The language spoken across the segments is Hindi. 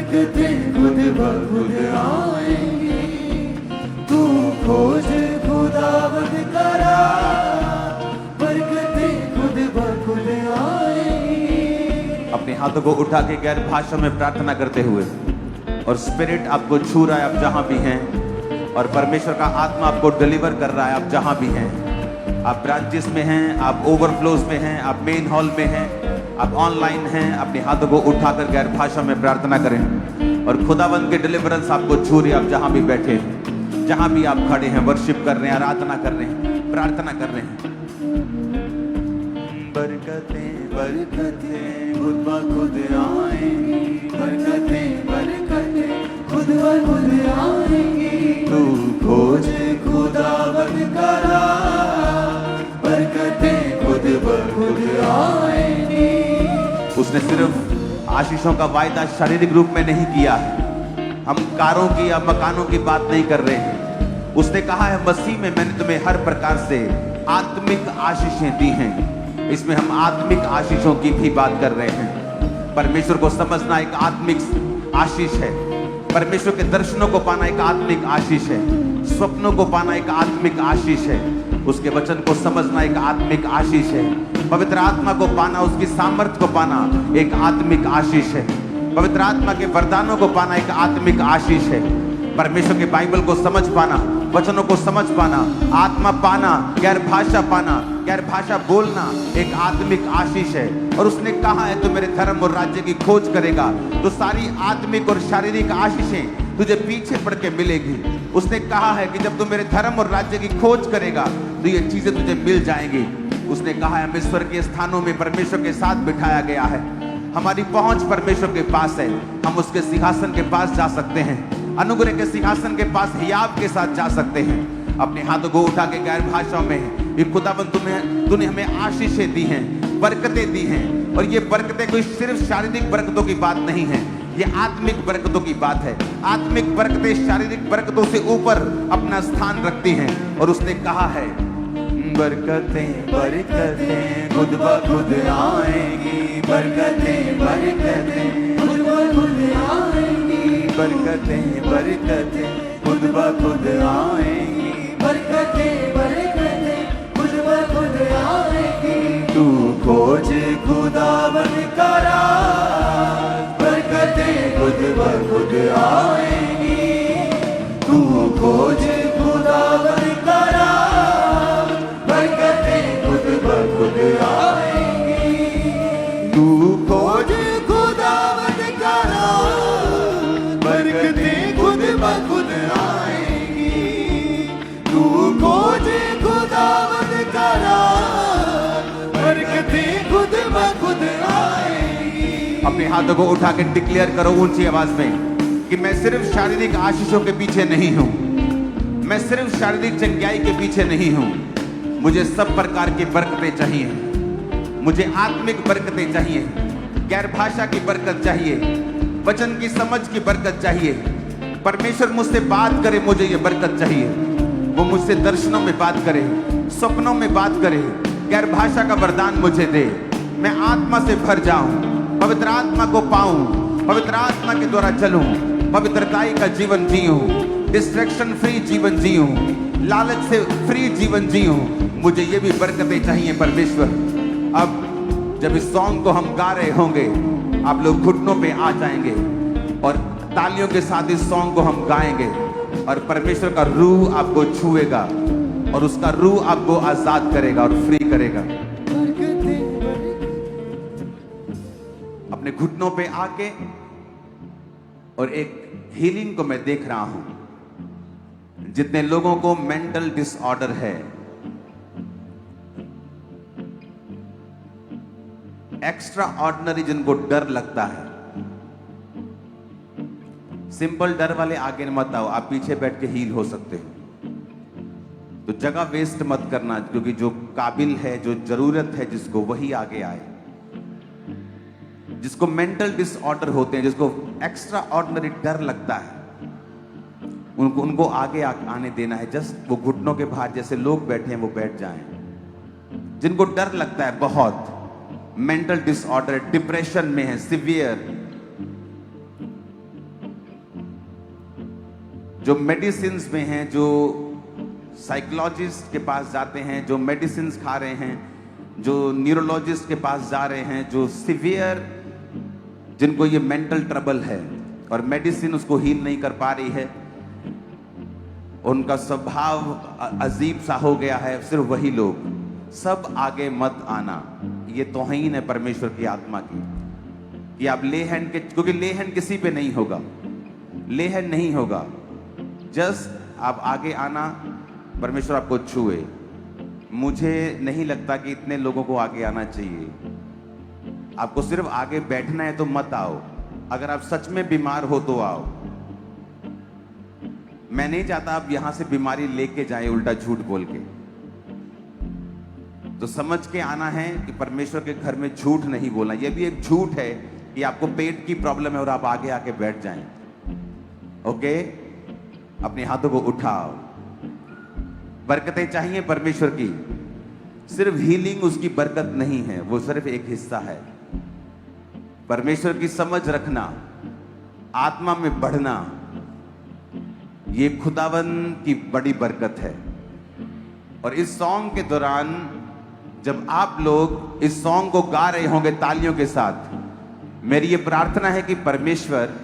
बरकतें खुद ब खुद आएंगी। तू खोज खुदावंद का राह, बरकतें खुद ब खुद आएंगी। अपने हाथों को उठा के गैर भाषा में प्रार्थना करते हुए, और स्पिरिट आपको छू रहा है आप जहां भी हैं, और परमेश्वर का आत्मा आपको डिलीवर कर रहा है आप जहां भी हैं। आप ब्रांचेस में हैं, आप ओवरफ्लोज में हैं, आप मेन हॉल में हैं, आप ऑनलाइन हैं, अपने हाथों को उठाकर गैर भाषा में प्रार्थना करें, और खुदावंद के डिलीवरेंस आपको छू रही है आप जहां भी बैठे हैं, जहां भी आप खड़े हैं, वर्शिप कर रहे हैं, आराधना कर रहे हैं, प्रार्थना कर रहे हैं। बरकतें बरकतें खुद ब खुद आएंगी। बरकतें बरकतें खुद ब खुद आएंगी। तू खोज खुदावंद का राह, बरकतें खुद ब खुद आएंगी। उसने सिर्फ आशीषों का वायदा शारीरिक रूप में नहीं किया है। हम कारों की या मकानों की बात नहीं कर रहे हैं। उसने कहा है मसीह में मैंने तुम्हें हर प्रकार से आत्मिक आशीषें दी हैं। इसमें हम आत्मिक आशीषों की भी बात कर रहे हैं। परमेश्वर को समझना एक आत्मिक आशीष है। परमेश्वर के दर्शनों को पाना एक आत्मिक आशीष है। स्वप्नों को पाना एक आत्मिक आशीष है। उसके वचन को समझना एक आत्मिक आशीष है। पवित्र आत्मा को पाना, उसकी सामर्थ्य को पाना एक आत्मिक आशीष है। पवित्र आत्मा के वरदानों को पाना एक आत्मिक आशीष है। परमेश्वर के बाइबल को समझ पाना, वचनों को समझ पाना, आत्मा पाना, गैर भाषा पाना, गैर भाषा बोलना एक आत्मिक आशीष है। और उसने कहा है तू मेरे धर्म और राज्य की खोज करेगा तो सारी आत्मिक और शारीरिक आशीषें तुझे पीछे पड़ के मिलेगी। उसने कहा है कि जब तू मेरे धर्म और राज्य की खोज करेगा तो ये चीजें तुझे मिल जाएंगी। उसने कहा है ईश्वर के स्थानों में परमेश्वर के साथ बिठाया गया है। हमारी पहुंच परमेश्वर के पास है। हम उसके सिंहासन के पास जा सकते हैं। अनुग्रह के सिंहासन के पास हियाव के साथ जा सकते हैं। अपने हाथों को उठा के गैर भाषाओं में, ये खुदावंद तूने हमें आशीषें दी हैं, बरकतें दी हैं। और ये बरकतें कोई सिर्फ शारीरिक बरकतों की बात नहीं है, ये आत्मिक बरकतों की बात है। आत्मिक बरकतें शारीरिक बरकतों से ऊपर अपना स्थान रखती हैं। और उसने कहा है बरकतें बरकतें खुद ब खुद आएंगी। बरकतें बरकतें खुद ब खुद आएंगी। बरकतें बरकतें खुद ब खुद आएंगी। बरकतें बरकतें खुद ब खुद आएंगी। तू खोज खुदावंद का राह, बरकतें खुद ब खुद आएंगी। तू खोज खुदावंद का राह, बरकतें खुद ब खुद आएंगी। तू खोज खुदावंद का राह, बरकतें खुद ब खुद आएंगी। तू खोज खुदावंद का राह, बरकतें खुद ब खुद आएंगी। अपने हाथों को उठा के डिक्लेयर करो ऊंची आवाज में कि मैं सिर्फ शारीरिक आशीषों के पीछे नहीं हूं। मैं सिर्फ शारीरिक चंगाई के पीछे नहीं हूं। मुझे सब प्रकार की बरकतें चाहिए। मुझे आत्मिक बरकतें चाहिए, गैर भाषा की बरकत चाहिए, वचन की समझ की बरकत चाहिए। परमेश्वर मुझसे बात करे, मुझे ये बरकत चाहिए। वो मुझसे दर्शनों में बात करे, सपनों में बात करे, गैर भाषा का वरदान मुझे दे। मैं आत्मा से भर जाऊं, पवित्र आत्मा को पाऊं, पवित्र आत्मा के द्वारा चलूं, पवित्रताई का जीवन जीऊं, डिस्ट्रैक्शन फ्री जीवन जीऊं, लालच से फ्री जीवन जीऊं। मुझे ये भी बरकतें चाहिए परमेश्वर। अब जब इस सॉन्ग को हम गा रहे होंगे, आप लोग घुटनों पे आ जाएंगे और तालियों के साथ इस सॉन्ग को हम गाएंगे, और परमेश्वर का रूह आपको छुएगा और उसका रूह आपको आजाद करेगा और फ्री करेगा। अपने घुटनों पे आके, और एक हीलिंग को मैं देख रहा हूं। जितने लोगों को मेंटल डिसऑर्डर है, एक्स्ट्रा ऑर्डिनरी जिनको डर लगता है, सिंपल डर वाले आगे मत आओ, आप पीछे बैठ के हील हो सकते हो। तो जगह वेस्ट मत करना, क्योंकि जो काबिल है, जो जरूरत है जिसको, वही आगे आए। जिसको मेंटल डिसऑर्डर होते हैं, जिसको एक्स्ट्रा ऑर्डिनरी डर लगता है, उनको आगे आने देना है। जस्ट वो घुटनों के बाहर जैसे लोग बैठे हैं वो बैठ जाएं। जिनको डर लगता है, बहुत मेंटल डिसऑर्डर, डिप्रेशन में है, सिवियर, जो मेडिसिन में हैं, जो साइकोलॉजिस्ट के पास जाते हैं, जो मेडिसिन खा रहे हैं, जो न्यूरोलॉजिस्ट के पास जा रहे हैं, जो सिवियर, जिनको ये मेंटल ट्रबल है और मेडिसिन उसको हील नहीं कर पा रही है, उनका स्वभाव अजीब सा हो गया है, सिर्फ वही लोग, सब आगे मत आना। ये तौहीन है परमेश्वर की आत्मा की कि आप ले हैंड के, क्योंकि ले हैंड किसी पे नहीं होगा, ले हैंड नहीं होगा, जस्ट आप आगे आना, परमेश्वर आपको छुए। मुझे नहीं लगता कि इतने लोगों को आगे आना चाहिए। आपको सिर्फ आगे बैठना है तो मत आओ, अगर आप सच में बीमार हो तो आओ। मैं नहीं चाहता आप यहां से बीमारी लेके जाए उल्टा झूठ बोल के। तो समझ के आना है कि परमेश्वर के घर में झूठ नहीं बोलना। यह भी एक झूठ है कि आपको पेट की प्रॉब्लम है और आप आगे आके बैठ जाएं। ओके, अपने हाथों को उठाओ। बरकतें चाहिए परमेश्वर की, सिर्फ हीलिंग उसकी बरकत नहीं है, वो सिर्फ एक हिस्सा है। परमेश्वर की समझ रखना, आत्मा में बढ़ना, ये खुदावन की बड़ी बरकत है। और इस सॉन्ग के दौरान जब आप लोग इस सॉन्ग को गा रहे होंगे तालियों के साथ, मेरी ये प्रार्थना है कि परमेश्वर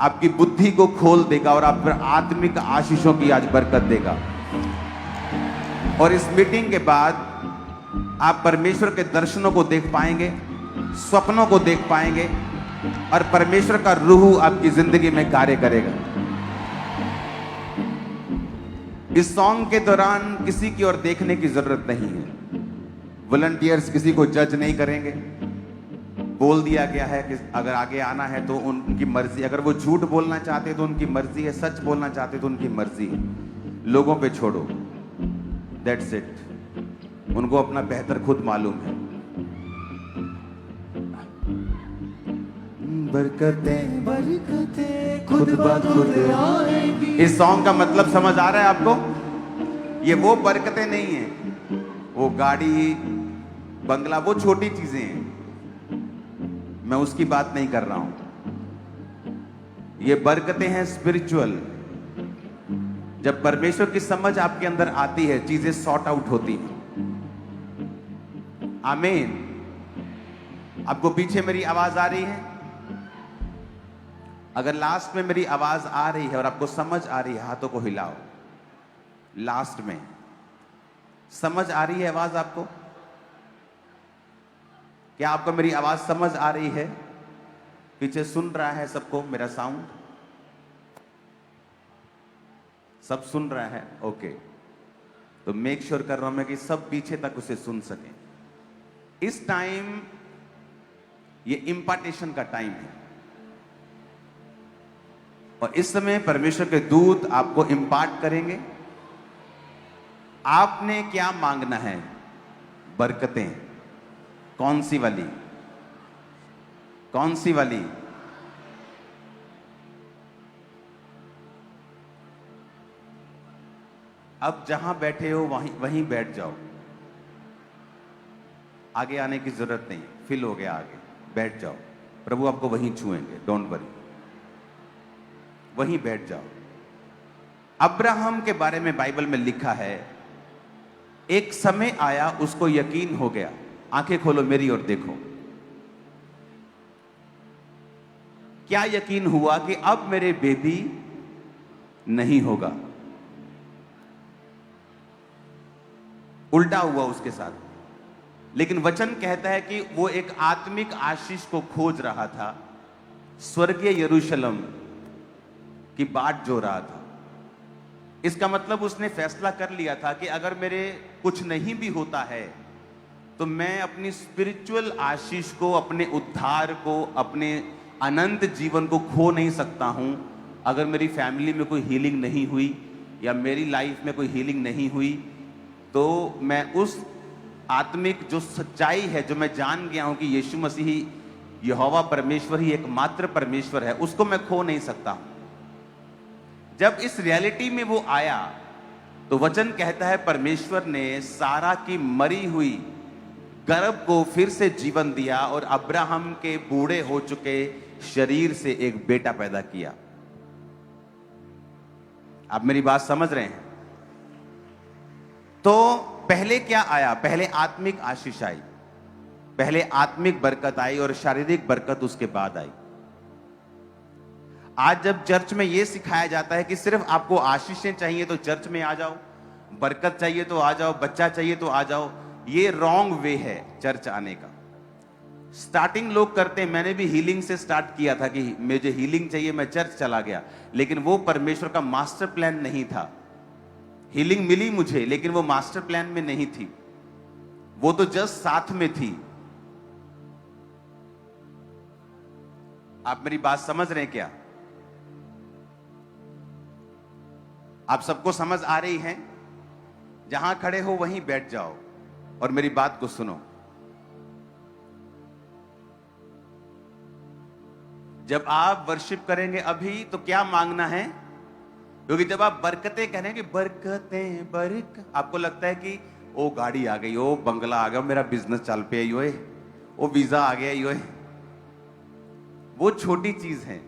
आपकी बुद्धि को खोल देगा और आप पर आत्मिक आशीषों की आज बरकत देगा। और इस मीटिंग के बाद आप परमेश्वर के दर्शनों को देख पाएंगे, स्वप्नों को देख पाएंगे और परमेश्वर का रूह आपकी जिंदगी में कार्य करेगा। इस सॉन्ग के दौरान किसी की ओर देखने की जरूरत नहीं है। वॉलंटियर्स किसी को जज नहीं करेंगे। बोल दिया गया है कि अगर आगे आना है तो उनकी मर्जी, अगर वो झूठ बोलना चाहते हैं तो उनकी मर्जी है, सच बोलना चाहते हैं तो उनकी मर्जी है। लोगों पे छोड़ो, दैट्स इट। उनको अपना बेहतर खुद मालूम है। बरकतें बरकतें खुद ब खुद आएगी। इस सॉन्ग का मतलब समझ आ रहा है आपको? ये वो बरकतें नहीं है, वो गाड़ी बंगला वो छोटी चीजें हैं, मैं उसकी बात नहीं कर रहा हूं। ये बरकतें हैं स्पिरिचुअल। जब परमेश्वर की समझ आपके अंदर आती है, चीजें सॉर्ट आउट होती हैं। आमीन। आपको पीछे मेरी आवाज आ रही है? अगर लास्ट में मेरी आवाज आ रही है और आपको समझ आ रही है, हाथों को हिलाओ। लास्ट में समझ आ रही है आवाज आपको? क्या आपको मेरी आवाज समझ आ रही है? पीछे सुन रहा है सबको मेरा साउंड? सब सुन रहा है? ओके, तो मेक श्योर कर रहा हूं मैं कि सब पीछे तक उसे सुन सकें। इस टाइम ये इंपार्टेशन का टाइम है और इस समय परमेश्वर के दूत आपको इंपार्ट करेंगे। आपने क्या मांगना है? बरकतें। कौन सी वाली? कौन सी वाली? अब जहां बैठे हो वहीं बैठ जाओ। आगे आने की जरूरत नहीं, फिल हो गया आगे, बैठ जाओ। प्रभु आपको वहीं छुएंगे, डोंट वरी, वहीं बैठ जाओ। अब्राहम के बारे में बाइबल में लिखा है, एक समय आया उसको यकीन हो गया। आंखें खोलो मेरी ओर देखो। क्या यकीन हुआ? कि अब मेरे बेबी नहीं होगा। उल्टा हुआ उसके साथ। लेकिन वचन कहता है कि वो एक आत्मिक आशीष को खोज रहा था, स्वर्गीय यरूशलेम की बाट जो रहा था। इसका मतलब उसने फैसला कर लिया था कि अगर मेरे कुछ नहीं भी होता है तो मैं अपनी स्पिरिचुअल आशीष को, अपने उद्धार को, अपने अनंत जीवन को खो नहीं सकता हूं अगर मेरी फैमिली में कोई हीलिंग नहीं हुई या मेरी लाइफ में कोई हीलिंग नहीं हुई। तो मैं उस आत्मिक जो सच्चाई है, जो मैं जान गया हूं कि यीशु मसीह ही, यहोवा परमेश्वर ही एकमात्र परमेश्वर है, उसको मैं खो नहीं सकता हूं। जब इस रियलिटी में वो आया तो वचन कहता है परमेश्वर ने सारा की मरी हुई गर्भ को फिर से जीवन दिया और अब्राहम के बूढ़े हो चुके शरीर से एक बेटा पैदा किया। आप मेरी बात समझ रहे हैं? तो पहले क्या आया? पहले आत्मिक आशीष आई, पहले आत्मिक बरकत आई और शारीरिक बरकत उसके बाद आई। आज जब चर्च में यह सिखाया जाता है कि सिर्फ आपको आशीषें चाहिए तो चर्च में आ जाओ, बरकत चाहिए तो आ जाओ, बच्चा चाहिए तो आ जाओ, ये रॉन्ग वे है चर्च आने का। स्टार्टिंग लोग करते हैं, मैंने भी हीलिंग से स्टार्ट किया था कि मुझे हीलिंग चाहिए, मैं चर्च चला गया, लेकिन वो परमेश्वर का मास्टर प्लान नहीं था। हीलिंग मिली मुझे, लेकिन वो मास्टर प्लान में नहीं थी, वो तो जस्ट साथ में थी। आप मेरी बात समझ रहे हैं क्या? आप सबको समझ आ रही है? जहां खड़े हो वहीं बैठ जाओ और मेरी बात को सुनो। जब आप वर्शिप करेंगे अभी तो क्या मांगना है? क्योंकि जब आप बरकतें करेंगे, बरकतें बरकत, आपको लगता है कि ओ गाड़ी आ गई, ओ बंगला आ गया, मेरा बिजनेस चल पे यो है, ओ वीजा आ गया यो है। वो छोटी चीज है।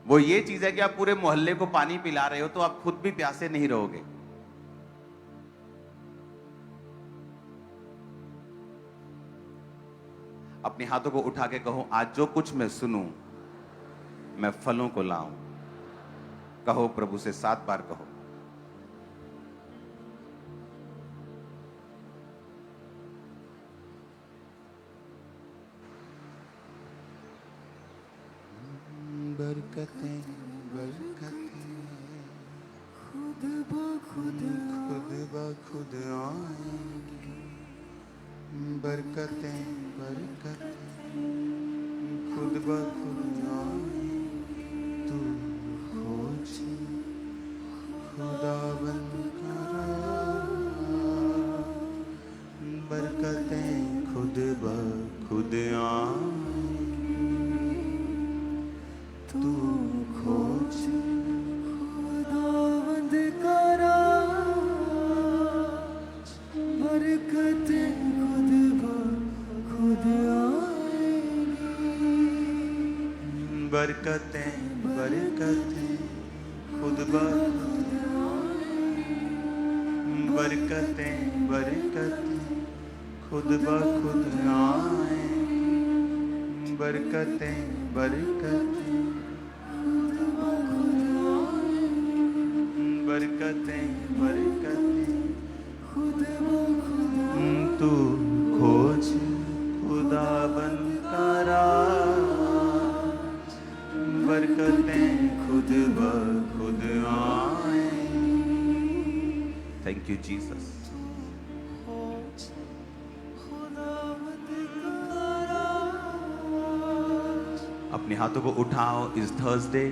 वो ये चीज है कि आप पूरे मोहल्ले को पानी पिला रहे हो तो आप खुद भी प्यासे नहीं रहोगे। अपने हाथों को उठा के कहो, आज जो कुछ मैं सुनूं मैं फलों को लाऊं। कहो प्रभु से 7 बार कहो। बरकतें बरकतें खुद ब खुद आएंगी। बरकतें बरकतें खुद ब खुद आएंगी। तू खोज खुदाबंद करा। बरकतें खुद ब खुद आएंगी। तू खोज खुदाबंद करा। बरकतें खुद ब खुद आएंगी। बरकतें बरकतें खुद ब खुद आएंगी। बरकतें बरकतें खुद ब खुद आएंगी। बरकतें बरकतें बरकतें बरकतें खुद ब खुद। तू खोज खुदाबंद करा। बरकतें खुद ब खुद आएंगी। Thank you Jesus. अपने हाथों को उठाओ। इस थर्सडे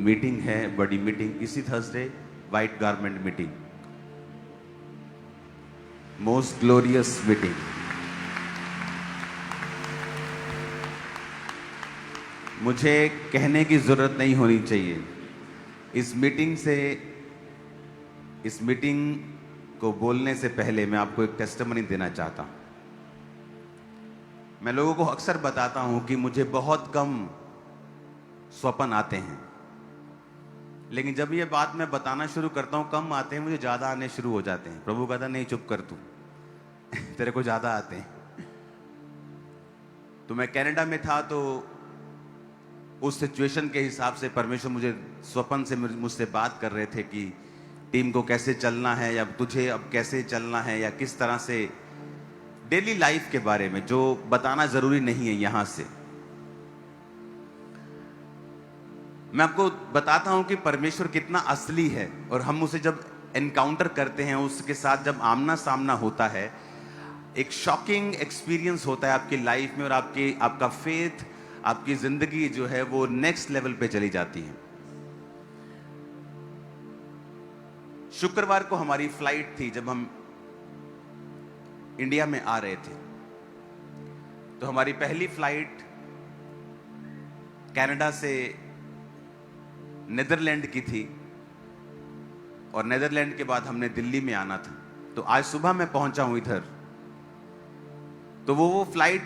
मीटिंग है, बड़ी मीटिंग। इसी Thursday white garment meeting, most glorious meeting. मुझे कहने की जरूरत नहीं होनी चाहिए। इस मीटिंग को बोलने से पहले मैं आपको एक टेस्टिमनी देना चाहता हूं। मैं लोगों को अक्सर बताता हूं कि मुझे बहुत कम स्वप्न आते हैं, लेकिन जब ये बात मैं बताना शुरू करता हूं, कम आते हैं, मुझे ज्यादा आने शुरू हो जाते हैं। प्रभु कहता नहीं, चुप कर तू तेरे को ज्यादा आते हैं। तो मैं कनाडा में था, तो उस सिचुएशन के हिसाब से परमेश्वर मुझे स्वप्न से मुझसे बात कर रहे थे कि टीम को कैसे चलना है, या तुझे अब कैसे चलना है, या किस तरह से डेली लाइफ के बारे में, जो बताना जरूरी नहीं है यहां से। मैं आपको बताता हूं कि परमेश्वर कितना असली है, और हम उसे जब एनकाउंटर करते हैं, उसके साथ जब आमना सामना होता है, एक शॉकिंग एक्सपीरियंस होता है आपकी लाइफ में, और आपका फेथ, आपकी जिंदगी जो है वो नेक्स्ट लेवल पे चली जाती है। शुक्रवार को हमारी फ्लाइट थी। जब हम इंडिया में आ रहे थे, तो हमारी पहली फ्लाइट कनाडा से नीदरलैंड की थी, और नीदरलैंड के बाद हमने दिल्ली में आना था। तो आज सुबह मैं पहुंचा हूं इधर। तो वो फ्लाइट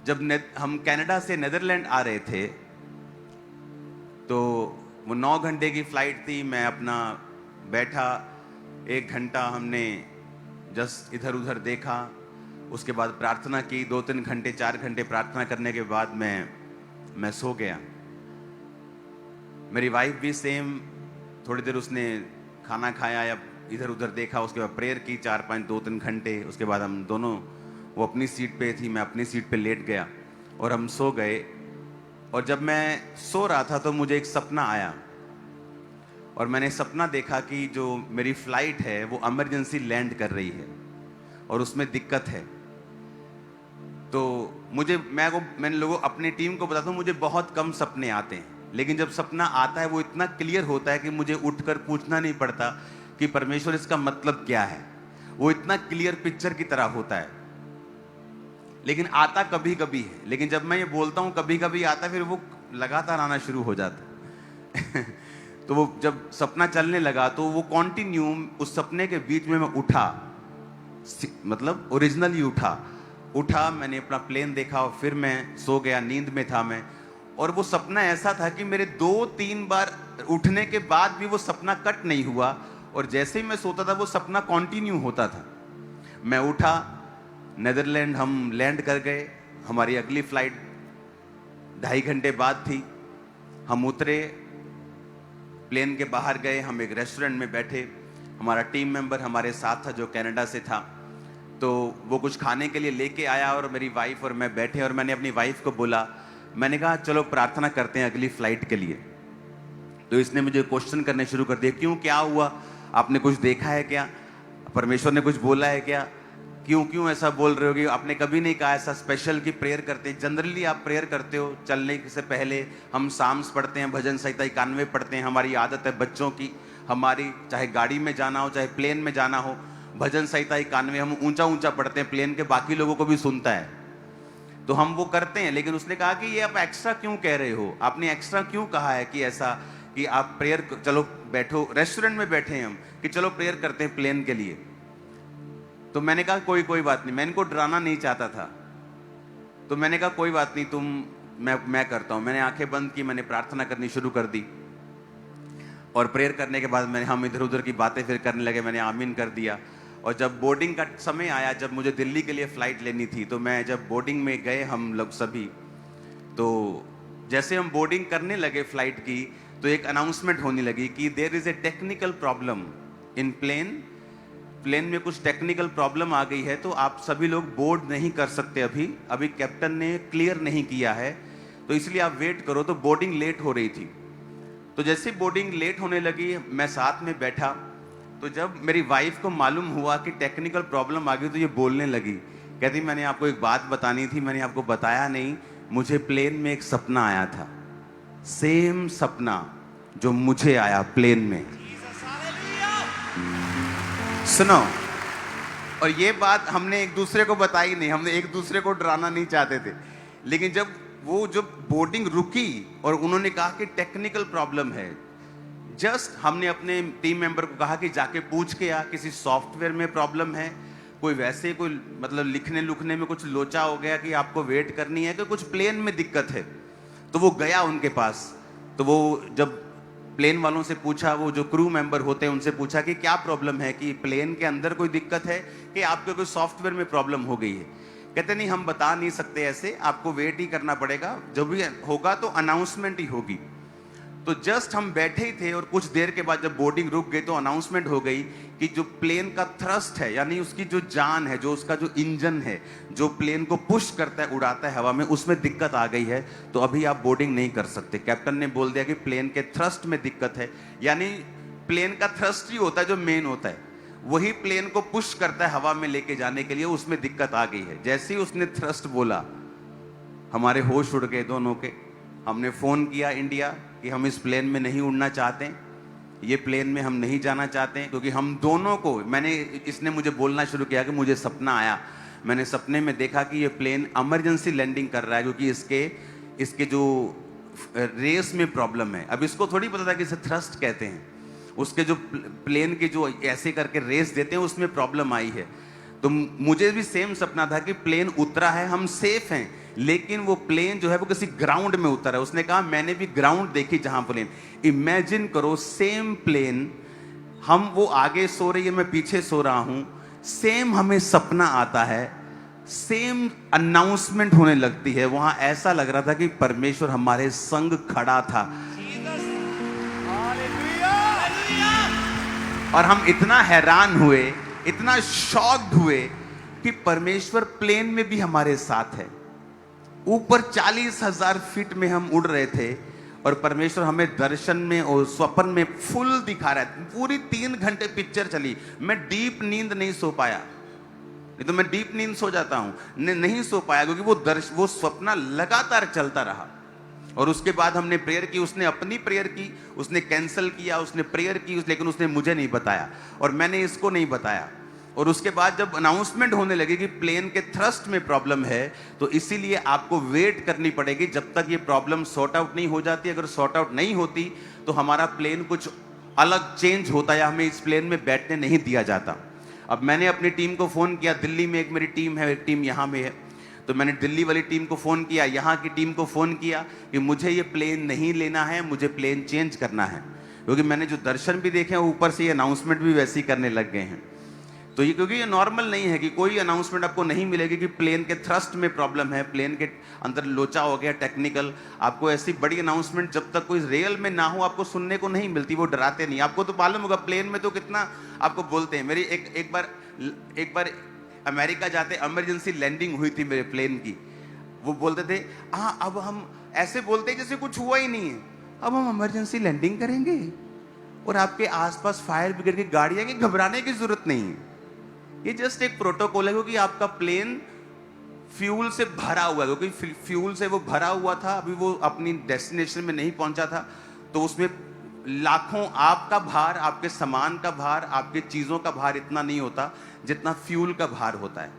जब हम कनाडा से नीदरलैंड आ रहे थे तो वो 9 घंटे की फ्लाइट थी। मैं अपना बैठा, 1 घंटा हमने जस्ट इधर उधर देखा, उसके बाद प्रार्थना की, 2-3 घंटे 4 घंटे प्रार्थना करने के बाद मैं सो गया। मेरी वाइफ भी सेम, थोड़ी देर उसने खाना खाया या इधर उधर देखा, उसके बाद प्रेयर की 4-5 2-3 घंटे। उसके बाद हम दोनों, वो अपनी सीट पे थी, मैं अपनी सीट पे लेट गया और हम सो गए। और जब मैं सो रहा था तो मुझे एक सपना आया और मैंने सपना देखा कि जो मेरी फ्लाइट है वो इमरजेंसी लैंड कर रही है और उसमें दिक्कत है। तो मैंने लोगों, अपनी टीम को बताता हूँ, मुझे बहुत कम सपने आते हैं, लेकिन जब सपना आता है वो इतना क्लियर होता है कि मुझे उठकर पूछना नहीं पड़ता कि परमेश्वर इसका मतलब क्या है। वो इतना क्लियर पिक्चर की तरह होता है, लेकिन आता कभी कभी है। लेकिन जब मैं ये बोलता हूँ कभी कभी आता, फिर वो लगातार आना शुरू हो जाता तो वो जब सपना चलने लगा तो वो कॉन्टिन्यू, उस सपने के बीच में मैं उठा, मतलब ओरिजिनली उठा, मैंने अपना प्लेन देखा और फिर मैं सो गया, नींद में था मैं। और वो सपना ऐसा था कि मेरे 2-3 बार उठने के बाद भी वो सपना कट नहीं हुआ, और जैसे ही मैं सोता था वो सपना कंटिन्यू होता था। मैं उठा, नीदरलैंड हम लैंड कर गए, हमारी अगली फ्लाइट 2.5 घंटे बाद थी। हम उतरे, प्लेन के बाहर गए, हम एक रेस्टोरेंट में बैठे, हमारा टीम मेंबर हमारे साथ था जो कनाडा से था, तो वो कुछ खाने के लिए लेके आया और मेरी वाइफ और मैं बैठे, और मैंने अपनी वाइफ को बोला, मैंने कहा चलो प्रार्थना करते हैं अगली फ्लाइट के लिए। तो इसने मुझे क्वेश्चन करने शुरू कर दिए, क्यों, क्या हुआ, आपने कुछ देखा है क्या, परमेश्वर ने कुछ बोला है क्या, क्यों ऐसा बोल रहे हो कि आपने कभी नहीं कहा ऐसा स्पेशल की प्रेयर करते हैं। जनरली आप प्रेयर करते हो चलने से पहले, हम साम्स पढ़ते हैं, भजन संहिता 91 पढ़ते हैं, हमारी आदत है बच्चों की, हमारी चाहे गाड़ी में जाना हो चाहे प्लेन में जाना हो, भजन संहिता 91 हम ऊंचा पढ़ते हैं, प्लेन के बाकी लोगों को भी सुनता है, तो हम वो करते हैं। लेकिन उसने कहा कि ये आप एक्स्ट्रा क्यों कह रहे हो, आपने एक्स्ट्रा क्यों कहा है कि ऐसा कि आप प्रेयर, चलो बैठो, रेस्टोरेंट में बैठे हैं हम, कि चलो प्रेयर करते हैं प्लेन के लिए। तो मैंने कहा कोई बात नहीं, मैं इनको डराना नहीं चाहता था, तो मैंने कहा कोई बात नहीं, मैं करता हूं। मैंने आंखें बंद की, मैंने प्रार्थना करनी शुरू कर दी, और प्रेयर करने के बाद हम इधर उधर की बातें फिर करने लगे, मैंने आमीन कर दिया। और जब बोर्डिंग का समय आया, जब मुझे दिल्ली के लिए फ्लाइट लेनी थी, तो मैं जब बोर्डिंग में गए हम लोग सभी, तो जैसे हम बोर्डिंग करने लगे फ्लाइट की, तो एक अनाउंसमेंट होने लगी कि there is a technical problem in plane में कुछ टेक्निकल प्रॉब्लम आ गई है, तो आप सभी लोग बोर्ड नहीं कर सकते अभी कैप्टन ने क्लियर नहीं किया है, तो इसलिए आप वेट करो। तो बोर्डिंग लेट हो रही थी, तो जैसे बोर्डिंग लेट होने लगी, मैं साथ में बैठा, तो जब मेरी वाइफ को मालूम हुआ कि टेक्निकल प्रॉब्लम आ गई, तो ये बोलने लगी, कहती मैंने आपको एक बात बतानी थी, मैंने आपको बताया नहीं, मुझे प्लेन में एक सपना आया था, सेम सपना जो मुझे आया प्लेन में। सुनो, और ये बात हमने एक दूसरे को बताई नहीं, हमने एक दूसरे को डराना नहीं चाहते थे, लेकिन जब बोर्डिंग रुकी और उन्होंने कहा कि टेक्निकल प्रॉब्लम है, जस्ट हमने अपने टीम मेंबर को कहा कि जाके पूछ के आ, किसी सॉफ्टवेयर में प्रॉब्लम है, कोई वैसे कोई मतलब लिखने में कुछ लोचा हो गया कि आपको वेट करनी है, कि कुछ प्लेन में दिक्कत है। तो वो गया उनके पास, तो वो जब प्लेन वालों से पूछा, वो जो क्रू मेंबर होते हैं उनसे पूछा कि क्या प्रॉब्लम है, कि प्लेन के अंदर कोई दिक्कत है कि आपके कोई सॉफ्टवेयर में प्रॉब्लम हो गई है। कहते नहीं, हम बता नहीं सकते ऐसे, आपको वेट ही करना पड़ेगा, जब भी होगा तो अनाउंसमेंट ही होगी। तो जस्ट हम बैठे ही थे, और कुछ देर के बाद जब बोर्डिंग रुक गई तो अनाउंसमेंट हो गई कि जो प्लेन का थ्रस्ट है, यानी उसकी जो जान है, जो उसका जो इंजन है, जो प्लेन को पुश करता है, उड़ाता है हवा में, उसमें दिक्कत आ गई है, तो अभी आप बोर्डिंग नहीं कर सकते। कैप्टन ने बोल दिया कि प्लेन के थ्रस्ट में दिक्कत है, यानी प्लेन का थ्रस्ट ही होता है जो मेन होता है, वही प्लेन को पुश करता है हवा में लेके जाने के लिए, उसमें दिक्कत आ गई है। जैसे ही उसने थ्रस्ट बोला, हमारे होश उड़ गए दोनों के। हमने फोन किया इंडिया कि हम इस प्लेन में नहीं उड़ना चाहते, ये प्लेन में हम नहीं जाना चाहते, क्योंकि हम दोनों को, इसने मुझे बोलना शुरू किया कि मुझे सपना आया, मैंने सपने में देखा कि ये प्लेन इमरजेंसी लैंडिंग कर रहा है, क्योंकि इसके जो रेस में प्रॉब्लम है। अब इसको थोड़ी पता था कि इसे थ्रस्ट कहते हैं, उसके जो प्लेन के जो ऐसे करके रेस देते हैं उसमें प्रॉब्लम आई है। तो मुझे भी सेम सपना था कि प्लेन उतरा है, हम सेफ हैं, लेकिन वो प्लेन जो है वो किसी ग्राउंड में उतरा है। उसने कहा मैंने भी ग्राउंड देखी जहां प्लेन। इमेजिन करो, सेम प्लेन, हम वो आगे सो रही है, मैं पीछे सो रहा हूं, सेम हमें सपना आता है, सेम अनाउंसमेंट होने लगती है। वहां ऐसा लग रहा था कि परमेश्वर हमारे संग खड़ा था। और हम इतना हैरान हुए, इतना शॉक्ड हुए कि परमेश्वर प्लेन में भी हमारे साथ है। ऊपर 40,000 फीट में हम उड़ रहे थे और परमेश्वर हमें दर्शन में और स्वप्न में फुल दिखा रहा है। पूरी 3 घंटे पिक्चर चली। मैं डीप नींद नहीं सो पाया, नहीं तो मैं डीप नींद सो जाता हूं, नहीं सो पाया क्योंकि वो स्वप्न लगातार चलता रहा। और उसके बाद हमने प्रेयर की, उसने अपनी प्रेयर की, उसने कैंसिल किया, उसने प्रेयर की, लेकिन उसने मुझे नहीं बताया और मैंने इसको नहीं बताया। और उसके बाद जब अनाउंसमेंट होने लगी कि प्लेन के थ्रस्ट में प्रॉब्लम है, तो इसीलिए आपको वेट करनी पड़ेगी जब तक ये प्रॉब्लम सॉर्ट आउट नहीं हो जाती। अगर सॉर्ट आउट नहीं होती तो हमारा प्लेन कुछ अलग चेंज होता है, हमें इस प्लेन में बैठने नहीं दिया जाता। अब मैंने अपनी टीम को फ़ोन किया, दिल्ली में एक मेरी टीम है, एक टीम यहाँ में है, तो मैंने दिल्ली वाली टीम को फ़ोन किया, यहाँ की टीम को फ़ोन किया कि मुझे ये प्लेन नहीं लेना है, मुझे प्लेन चेंज करना है। क्योंकि मैंने जो दर्शन भी देखे हैं, ऊपर से ये अनाउंसमेंट भी वैसे ही करने लग गए हैं। तो ये क्योंकि ये नॉर्मल नहीं है कि कोई अनाउंसमेंट आपको नहीं मिलेगी कि प्लेन के थ्रस्ट में प्रॉब्लम है, प्लेन के अंदर लोचा हो गया टेक्निकल। आपको ऐसी बड़ी अनाउंसमेंट जब तक कोई रियल में ना हो आपको सुनने को नहीं मिलती। वो डराते नहीं, आपको तो मालूम होगा प्लेन में तो कितना आपको बोलते हैं। मेरी एक बार अमेरिका जाते इमरजेंसी लैंडिंग हुई थी मेरे प्लेन की। वो बोलते थे हाँ अब हम ऐसे बोलते हैं जैसे कुछ हुआ ही नहीं है, अब हम इमरजेंसी लैंडिंग करेंगे और आपके आसपास फायर ब्रिगेड की गाड़ियां, घबराने की जरूरत नहीं है, ये जस्ट एक प्रोटोकॉल है। क्योंकि आपका प्लेन फ्यूल से भरा हुआ है, क्योंकि फ्यूल से वो भरा हुआ था, अभी वो अपनी डेस्टिनेशन में नहीं पहुंचा था, तो उसमें लाखों आपका भार, आपके सामान का भार, आपके चीजों का भार इतना नहीं होता जितना फ्यूल का भार होता है।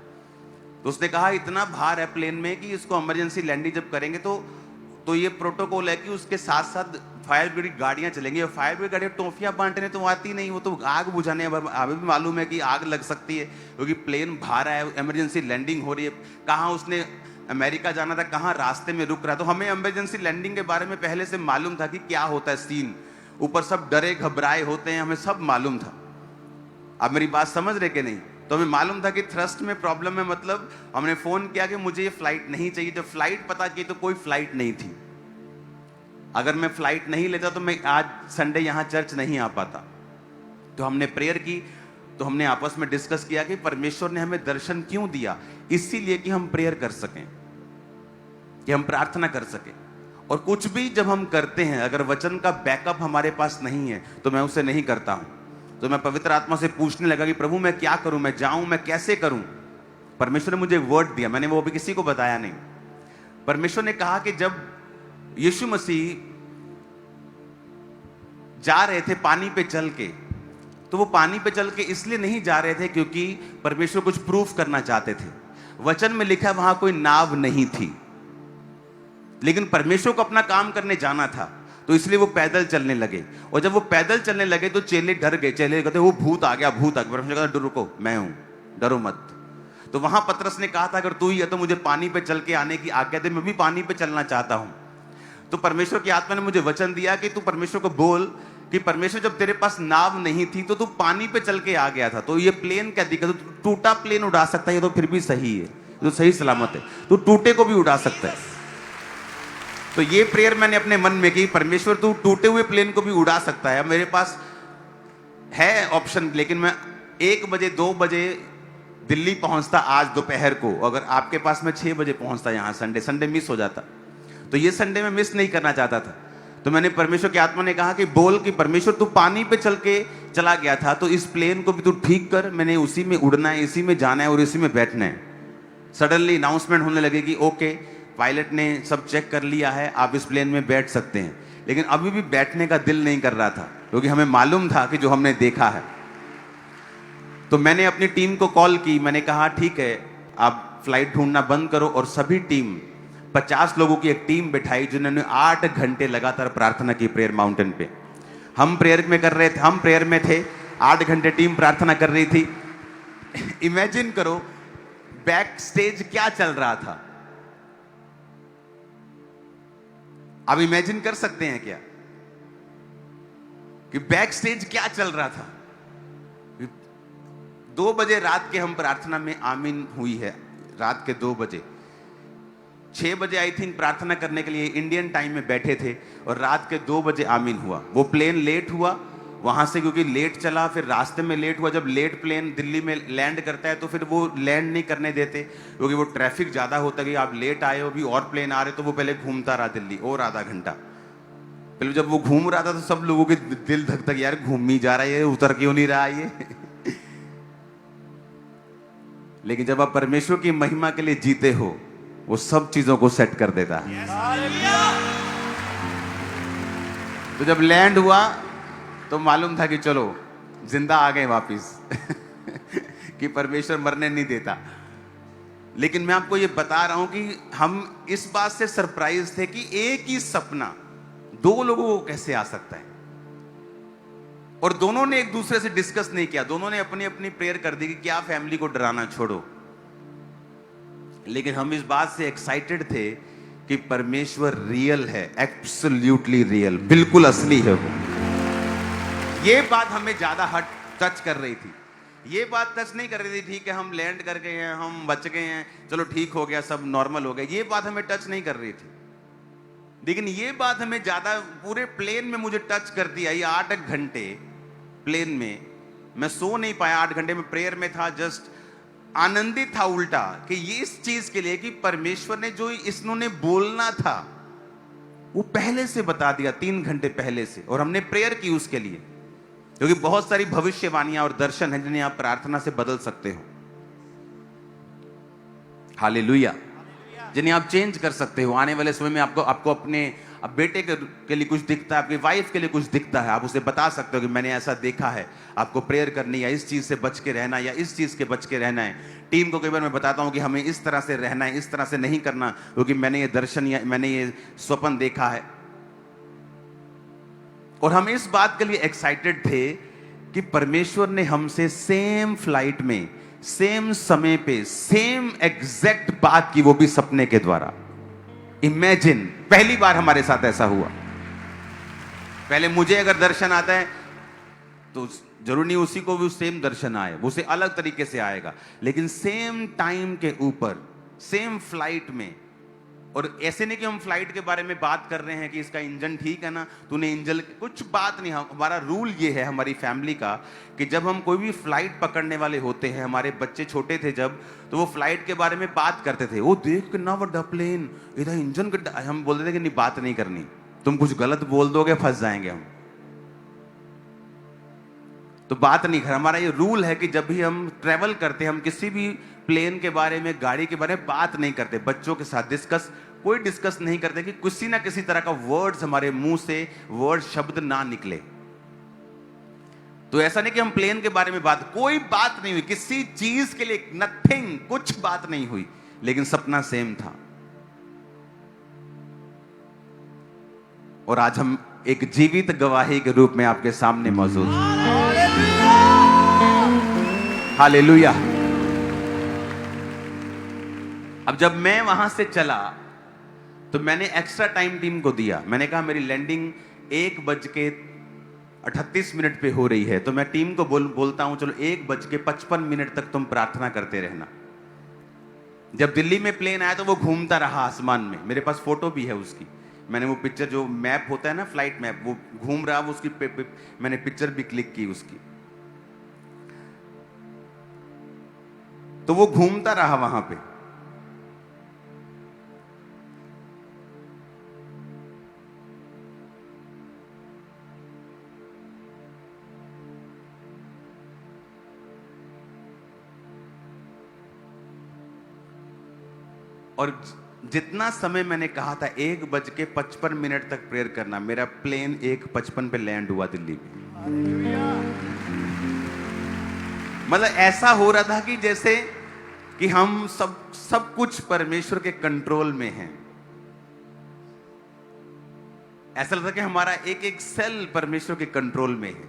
तो उसने कहा इतना भार है प्लेन में कि इसको इमरजेंसी लैंडिंग जब करेंगे तो ये प्रोटोकॉल है कि उसके साथ साथ फायर ब्रिगेड गाड़ियां चलेंगी। और फायर ब्रिगेड गाड़ियां टॉफियां बांटने तो आती नहीं, वो तो आग बुझाने। अभी भी मालूम है कि आग लग सकती है क्योंकि प्लेन भारा है, इमरजेंसी लैंडिंग हो रही है। कहाँ उसने अमेरिका जाना था, कहाँ रास्ते में रुक रहा, तो हमें इमरजेंसी लैंडिंग के बारे में पहले से मालूम था कि क्या होता है सीन। ऊपर सब डरे घबराए होते हैं, हमें सब मालूम था। आप मेरी बात समझ रहे कि नहीं? तो हमें मालूम था कि थ्रस्ट में प्रॉब्लम है, मतलब हमने फोन किया कि मुझे ये फ्लाइट नहीं चाहिए। जब फ्लाइट पता की तो कोई फ्लाइट नहीं थी। अगर मैं फ्लाइट नहीं लेता तो मैं आज संडे यहां चर्च नहीं आ पाता। तो हमने प्रेयर की, तो हमने आपस में डिस्कस किया कि परमेश्वर ने हमें दर्शन क्यों दिया, इसीलिए कि हम प्रेयर कर सकें, कि हम प्रार्थना कर सकें। और कुछ भी जब हम करते हैं, अगर वचन का बैकअप हमारे पास नहीं है तो मैं उसे नहीं करता हूं। तो मैं पवित्र आत्मा से पूछने लगा कि प्रभु मैं क्या करूं, मैं जाऊं, मैं कैसे करूं। परमेश्वर ने मुझे एक वर्ड दिया, मैंने वो अभी किसी को बताया नहीं। परमेश्वर ने कहा कि जब यीशु मसीह जा रहे थे पानी पे चल के, तो वो पानी पे चल के इसलिए नहीं जा रहे थे क्योंकि परमेश्वर कुछ प्रूफ करना चाहते थे। वचन में लिखा वहां कोई नाव नहीं थी, लेकिन परमेश्वर को अपना काम करने जाना था, तो इसलिए वो पैदल चलने लगे। और जब वो पैदल चलने लगे तो चेले डर गए। चेले कहते वो भूत आ गया, भूत आ गया। परमेश्वर कहता रुको, मैं हूं, डरो मत। तो वहां पतरस ने कहा था अगर तू ही है तो मुझे पानी पे चल के आने की आज्ञा दे, मैं भी पानी पे चलना चाहता हूं। तो परमेश्वर की आत्मा ने मुझे वचन दिया कि तू परमेश्वर को बोल कि परमेश्वर जब तेरे पास नाव नहीं थी तो तू पानी पे चल के आ गया था, तो ये प्लेन क्या दिक्कत, तो टूटा प्लेन उड़ा सकता है, तो फिर भी सही है, तो सही सलामत है, तो टूटे को भी उड़ा सकता है। तो ये प्रेयर मैंने अपने मन में की, परमेश्वर तू टूटे हुए प्लेन को भी उड़ा सकता है। मेरे पास है ऑप्शन, लेकिन मैं 1 बजे 2 बजे दिल्ली पहुंचता आज दोपहर को। अगर आपके पास मैं 6 बजे पहुंचता यहाँ, संडे मिस हो जाता। तो ये संडे में मिस नहीं करना चाहता था। तो मैंने परमेश्वर की आत्मा ने कहा कि बोल कि परमेश्वर तू पानी पे चल के चला गया था, तो इस प्लेन को भी तू ठीक कर, मैंने उसी में उड़ना है, इसी में जाना है और इसी में बैठना है। सडनली अनाउंसमेंट होने लगे कि ओके, पायलट ने सब चेक कर लिया है, आप इस प्लेन में बैठ सकते हैं। लेकिन अभी भी बैठने का दिल नहीं कर रहा था, क्योंकि हमें मालूम था कि जो हमने देखा है। तो मैंने अपनी टीम को कॉल की, मैंने कहा ठीक है आप फ्लाइट ढूंढना बंद करो, और सभी टीम 50 लोगों की एक टीम बिठाई जिन्होंने 8 घंटे लगातार प्रार्थना की प्रेयर माउंटेन पे। हम प्रेयर में कर रहे थे, हम प्रेयर में थे, 8 घंटे टीम प्रार्थना कर रही थी। इमेजिन करो बैक स्टेज क्या चल रहा था। आप इमेजिन कर सकते हैं क्या कि बैक स्टेज क्या चल रहा था? 2 बजे रात के हम प्रार्थना में आमीन हुई है, रात के 2 बजे। 6 बजे आई थिंक प्रार्थना करने के लिए इंडियन टाइम में बैठे थे और रात के 2 बजे आमीन हुआ। वो प्लेन लेट हुआ वहां से, क्योंकि लेट चला, फिर रास्ते में लेट हुआ। जब लेट प्लेन दिल्ली में लैंड करता है तो फिर वो लैंड नहीं करने देते, क्योंकि वो ट्रैफिक ज्यादा होता है कि आप लेट आए हो, अभी और प्लेन आ रहे, तो वो पहले घूमता रहा दिल्ली और आधा घंटा। पहले जब वो घूम रहा था तो सब लोगों के दिल धक धक, यार घूम ही जा रहा है ये, उतर क्यों नहीं रहा ये। लेकिन जब आप परमेश्वर की महिमा के लिए जीते हो, वो सब चीजों को सेट कर देता है। तो जब लैंड हुआ तो मालूम था कि चलो जिंदा आ गए वापिस। कि परमेश्वर मरने नहीं देता। लेकिन मैं आपको ये बता रहा हूं कि हम इस बात से सरप्राइज थे कि एक ही सपना 2 लोगों को कैसे आ सकता है। और दोनों ने एक दूसरे से डिस्कस नहीं किया, दोनों ने अपनी अपनी प्रेयर कर दी कि क्या फैमिली को डराना, छोड़ो। लेकिन हम इस बात से एक्साइटेड थे कि परमेश्वर रियल है, एब्सोल्युटली रियल, बिल्कुल असली है वो। ये बात हमें ज्यादा टच कर रही थी। ये बात टच नहीं कर रही थी ठीक है हम लैंड कर गए हैं, हम बच गए हैं, चलो ठीक हो गया, सब नॉर्मल हो गया, ये बात हमें टच नहीं कर रही थी। लेकिन ये बात हमें ज्यादा, पूरे प्लेन में मुझे टच कर दिया। ये 8 घंटे प्लेन में मैं सो नहीं पाया, 8 घंटे में प्रेयर में था, जस्ट आनंदित था उल्टा कि ये इस चीज के लिए कि परमेश्वर ने जो इन्होंने बोलना था वो पहले से बता दिया, 3 घंटे पहले से। और हमने प्रेयर की उसके लिए, क्योंकि बहुत सारी भविष्यवाणियां और दर्शन हैं जिन्हें आप प्रार्थना से बदल सकते हो। हालेलुया। जिन्हें आप चेंज कर सकते हो। आने वाले समय में आपको अपने बेटे के लिए कुछ दिखता है, आपकी वाइफ के लिए कुछ दिखता है, आप उसे बता सकते हो कि मैंने ऐसा देखा है, आपको प्रेयर करनी है, इस चीज से बच के रहना या इस चीज के बच के रहना है। टीम को कई बार मैं बताता हूं कि हमें इस तरह से रहना है, इस तरह से नहीं करना, क्योंकि मैंने ये दर्शन या मैंने ये स्वप्न देखा है। और हम इस बात के लिए एक्साइटेड थे कि परमेश्वर ने हमसे सेम फ्लाइट में, सेम समय पे, सेम एग्जैक्ट बात की, वो भी सपने के द्वारा। इमेजिन, पहली बार हमारे साथ ऐसा हुआ। पहले मुझे अगर दर्शन आता है तो जरूर नहीं उसी को भी सेम दर्शन आए, वो उसे अलग तरीके से आएगा, लेकिन सेम टाइम के ऊपर, सेम फ्लाइट में। और ऐसे नहीं कि हम फ्लाइट के बारे में बात कर रहे हैं कि इसका इंजन ठीक है ना, तूने इंजन, कुछ बात नहीं। हमारा रूल ये है हमारी फैमिली का कि जब हम कोई भी फ्लाइट पकड़ने वाले होते हैं, हमारे बच्चे छोटे थे जब, तो वो फ्लाइट के बारे में बात करते थे। वो देख कितना बड़ा प्लेन, इधर इंजन, हम बोलते थे कि नहीं बात नहीं करनी, तुम कुछ गलत बोल दोगे फंस जाएंगे हम, तो बात नहीं कर। हमारा ये रूल है कि जब भी हम ट्रेवल करते हैं, हम किसी भी प्लेन के बारे में, गाड़ी के बारे में बात नहीं करते। बच्चों के साथ कोई डिस्कस नहीं करते कि किसी ना किसी तरह का वर्ड्स हमारे मुंह से, वर्ड शब्द ना निकले। तो ऐसा नहीं कि हम प्लेन के बारे में कोई बात नहीं हुई, किसी चीज के लिए नथिंग, कुछ बात नहीं हुई, लेकिन सपना सेम था। और आज हम एक जीवित गवाही के रूप में आपके सामने मौजूद हैं। हालेलुया। अब जब मैं वहां से चला तो मैंने एक्स्ट्रा टाइम टीम को दिया। मैंने कहा मेरी लैंडिंग 1:38 पे हो रही है, तो मैं टीम को बोलता हूं चलो 1:55 तक तुम प्रार्थना करते रहना। जब दिल्ली में प्लेन आया तो वो घूमता रहा आसमान में, मेरे पास फोटो भी है उसकी। मैंने वो पिक्चर, जो मैप होता है ना, फ्लाइट मैप, वो घूम रहा, वो उसकी मैंने पिक्चर भी क्लिक की उसकी। तो वो घूमता रहा वहां पे। और जितना समय मैंने कहा था 1:55 तक प्रेयर करना, मेरा प्लेन 1:55 पे लैंड हुआ दिल्ली में। मतलब ऐसा हो रहा था कि जैसे कि हम सब कुछ परमेश्वर के कंट्रोल में हैं। ऐसा लगता कि हमारा एक एक सेल परमेश्वर के कंट्रोल में है।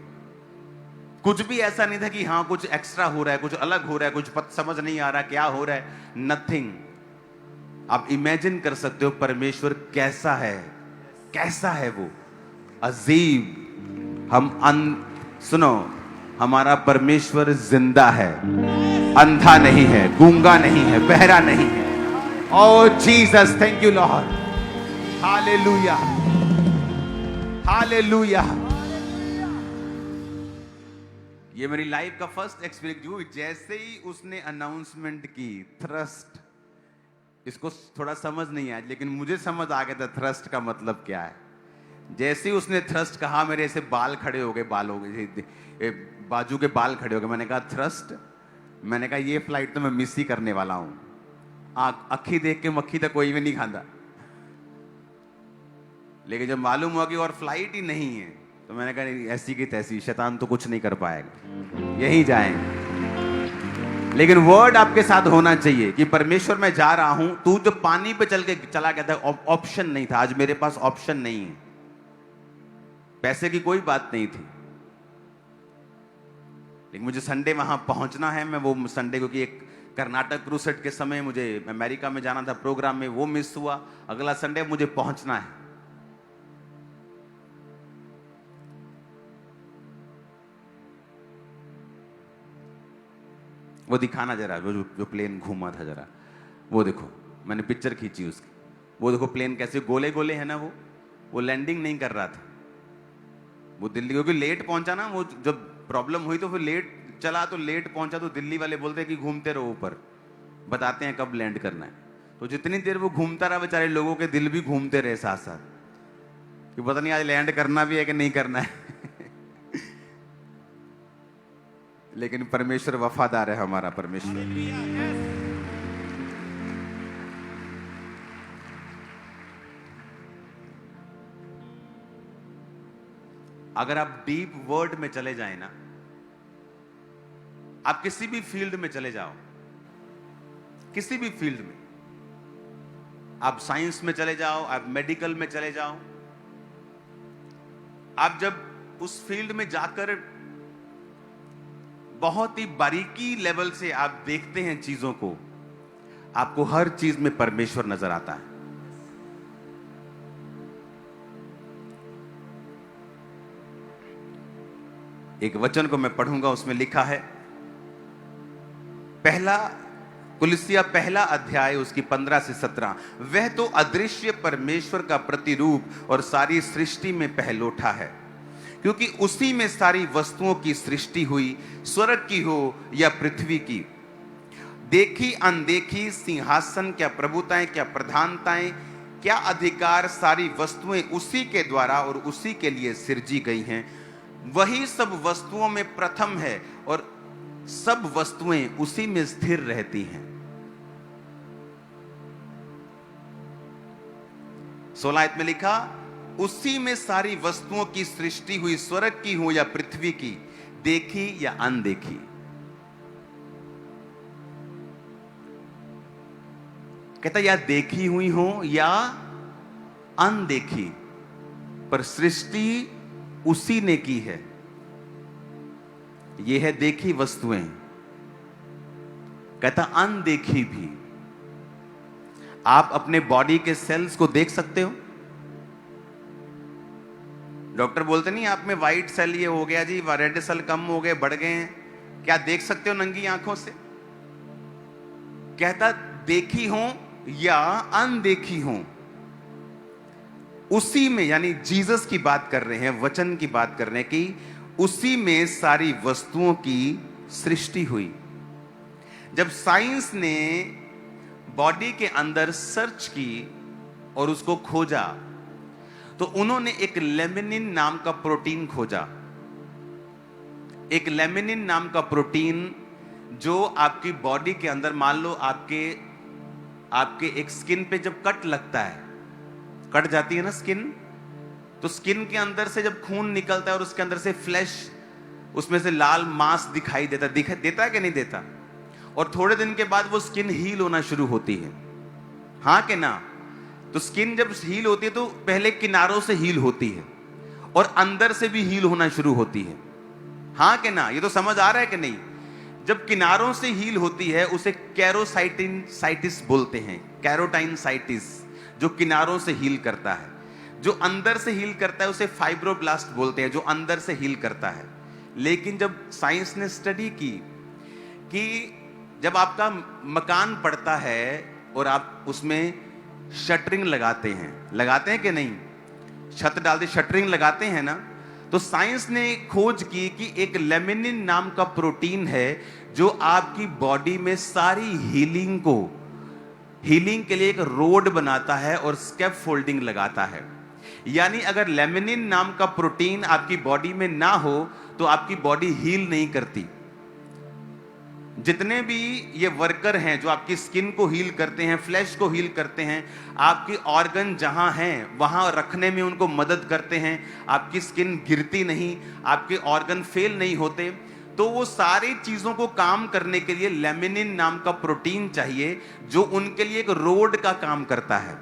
कुछ भी ऐसा नहीं था कि हाँ कुछ एक्स्ट्रा हो रहा है, कुछ अलग हो रहा है, कुछ समझ नहीं आ रहा क्या हो रहा है, नथिंग। आप इमेजिन कर सकते हो परमेश्वर कैसा है, कैसा है वो अजीब। सुनो, हमारा परमेश्वर जिंदा है, अंधा नहीं है, गूंगा नहीं है, बहरा नहीं है। O Jesus, thank you Lord, hallelujah hallelujah. ये मेरी लाइफ का फर्स्ट एक्सपीरियंस। जैसे ही उसने अनाउंसमेंट की थ्रस्ट, इसको थोड़ा समझ नहीं आया, लेकिन मुझे समझ आ गया था थ्रस्ट का मतलब क्या है। जैसे ही उसने थ्रस्ट कहा, मेरे ऐसे बाल खड़े हो गए, बाल हो गए, बाजू के बाल खड़े हो गए। मैंने कहा थ्रस्ट, मैंने कहा ये फ्लाइट तो मैं मिस ही करने वाला हूं। अखी देख के मक्खी तक कोई भी नहीं खांदा। लेकिन जब मालूम हुआ कि और फ्लाइट ही नहीं है, तो मैंने कहा ऐसी की तैसी, शैतान तो कुछ नहीं कर पाएगा, यही जाएंगे। लेकिन वर्ड आपके साथ होना चाहिए कि परमेश्वर मैं जा रहा हूं। तू जो पानी पे चला गया था, ऑप्शन नहीं था। आज मेरे पास ऑप्शन नहीं है, पैसे की कोई बात नहीं थी, लेकिन मुझे संडे वहां पहुंचना है। मैं वो संडे, क्योंकि एक कर्नाटक क्रूसेड के समय मुझे अमेरिका में जाना था प्रोग्राम में, वो मिस हुआ। अगला संडे मुझे पहुंचना है। वो दिखाना जरा, जो प्लेन घूमा था, जरा वो देखो। मैंने पिक्चर खींची उसकी, वो देखो प्लेन कैसे गोले गोले है ना। वो लैंडिंग नहीं कर रहा था वो दिल्ली, क्योंकि लेट पहुंचा ना। वो जब प्रॉब्लम हुई तो फिर लेट चला, तो लेट पहुंचा, तो दिल्ली वाले बोलते हैं कि घूमते रहो ऊपर, बताते हैं कब लैंड करना है। तो जितनी देर वो घूमता रहा, बेचारे लोगों के दिल भी घूमते रहे साथ साथ कि पता नहीं आज लैंड करना भी है कि नहीं करना है। लेकिन परमेश्वर वफादार है, हमारा परमेश्वर। अगर आप डीप वर्ड में चले जाए ना, आप किसी भी फील्ड में चले जाओ, किसी भी फील्ड में, आप साइंस में चले जाओ, आप मेडिकल में चले जाओ, आप जब उस फील्ड में जाकर बहुत ही बारीकी लेवल से आप देखते हैं चीजों को, आपको हर चीज में परमेश्वर नजर आता है। एक वचन को मैं पढ़ूंगा, उसमें लिखा है, कुलिसिया पहला अध्याय उसकी 15 से 17। वह तो अदृश्य परमेश्वर का प्रतिरूप और सारी सृष्टि में पहलोठा है, क्योंकि उसी में सारी वस्तुओं की सृष्टि हुई, स्वर्ग की हो या पृथ्वी की, देखी अनदेखी, सिंहासन क्या प्रभुताएं क्या प्रधानताएं क्या अधिकार, सारी वस्तुएं उसी के द्वारा और उसी के लिए सृजी गई हैं। वही सब वस्तुओं में प्रथम है और सब वस्तुएं उसी में स्थिर रहती हैं। 16 आयत में लिखा, उसी में सारी वस्तुओं की सृष्टि हुई, स्वर्ग की हो या पृथ्वी की, देखी या अनदेखी। कहता या देखी हुई हो या अनदेखी, पर सृष्टि उसी ने की है। यह है देखी वस्तुएं। कहता अनदेखी भी। आप अपने बॉडी के सेल्स को देख सकते हो। डॉक्टर बोलते नहीं आप में व्हाइट सेल ये हो गया जी, रेड सेल कम हो गए, बढ़ गए हैं, क्या देख सकते हो नंगी आंखों से? कहता देखी हो या अनदेखी हो, उसी में, यानी जीसस की बात कर रहे हैं, वचन की बात कर रहे हैं कि उसी में सारी वस्तुओं की सृष्टि हुई। जब साइंस ने बॉडी के अंदर सर्च की और उसको खोजा, तो उन्होंने एक लेमिनिन नाम का प्रोटीन खोजा। एक लेमिनिन नाम का प्रोटीन जो आपकी बॉडी के अंदर, मान लो आपके एक स्किन पे जब कट लगता है, कट जाती है ना स्किन, तो स्किन के अंदर से जब खून निकलता है और उसके अंदर से फ्लैश, उसमें से लाल मांस दिखाई देता है कि नहीं देता? और थोड़े दिन के बाद वो स्किन हील होना शुरू होती है, हाँ कि ना? तो स्किन जब हील होती है तो पहले किनारों से हील होती है और अंदर से भी हील होना शुरू होती है, हाँ कि ना? ये तो समझ आ रहा है कि नहीं? जब किनारों से हील होती है उसे कैरोसाइटिन साइटिस बोलते हैं, कैरोटाइन साइटिस, जो किनारों से हील करता है। जो अंदर से हील करता है उसे फाइब्रोब्लास्ट बोलते हैं, जो अंदर से हील करता है। लेकिन जब साइंस ने स्टडी की कि जब आपका मकान पड़ता है और आप उसमें शटरिंग लगाते हैं कि नहीं, छत डालते शटरिंग लगाते हैं ना, तो साइंस ने खोज की कि एक लेमिनिन नाम का प्रोटीन है जो आपकी बॉडी में सारी हीलिंग के लिए एक रोड बनाता है और स्कैप फोल्डिंग लगाता है। यानी अगर लेमिनिन नाम का प्रोटीन आपकी बॉडी में ना हो तो आपकी बॉडी हील नहीं करती। जितने भी ये वर्कर हैं जो आपकी स्किन को हील करते हैं, फ्लैश को हील करते हैं, आपकी ऑर्गन जहां हैं वहां रखने में उनको मदद करते हैं, आपकी स्किन गिरती नहीं, आपके ऑर्गन फेल नहीं होते, तो वो सारी चीजों को काम करने के लिए लेमिनिन नाम का प्रोटीन चाहिए जो उनके लिए एक रोड का काम करता है,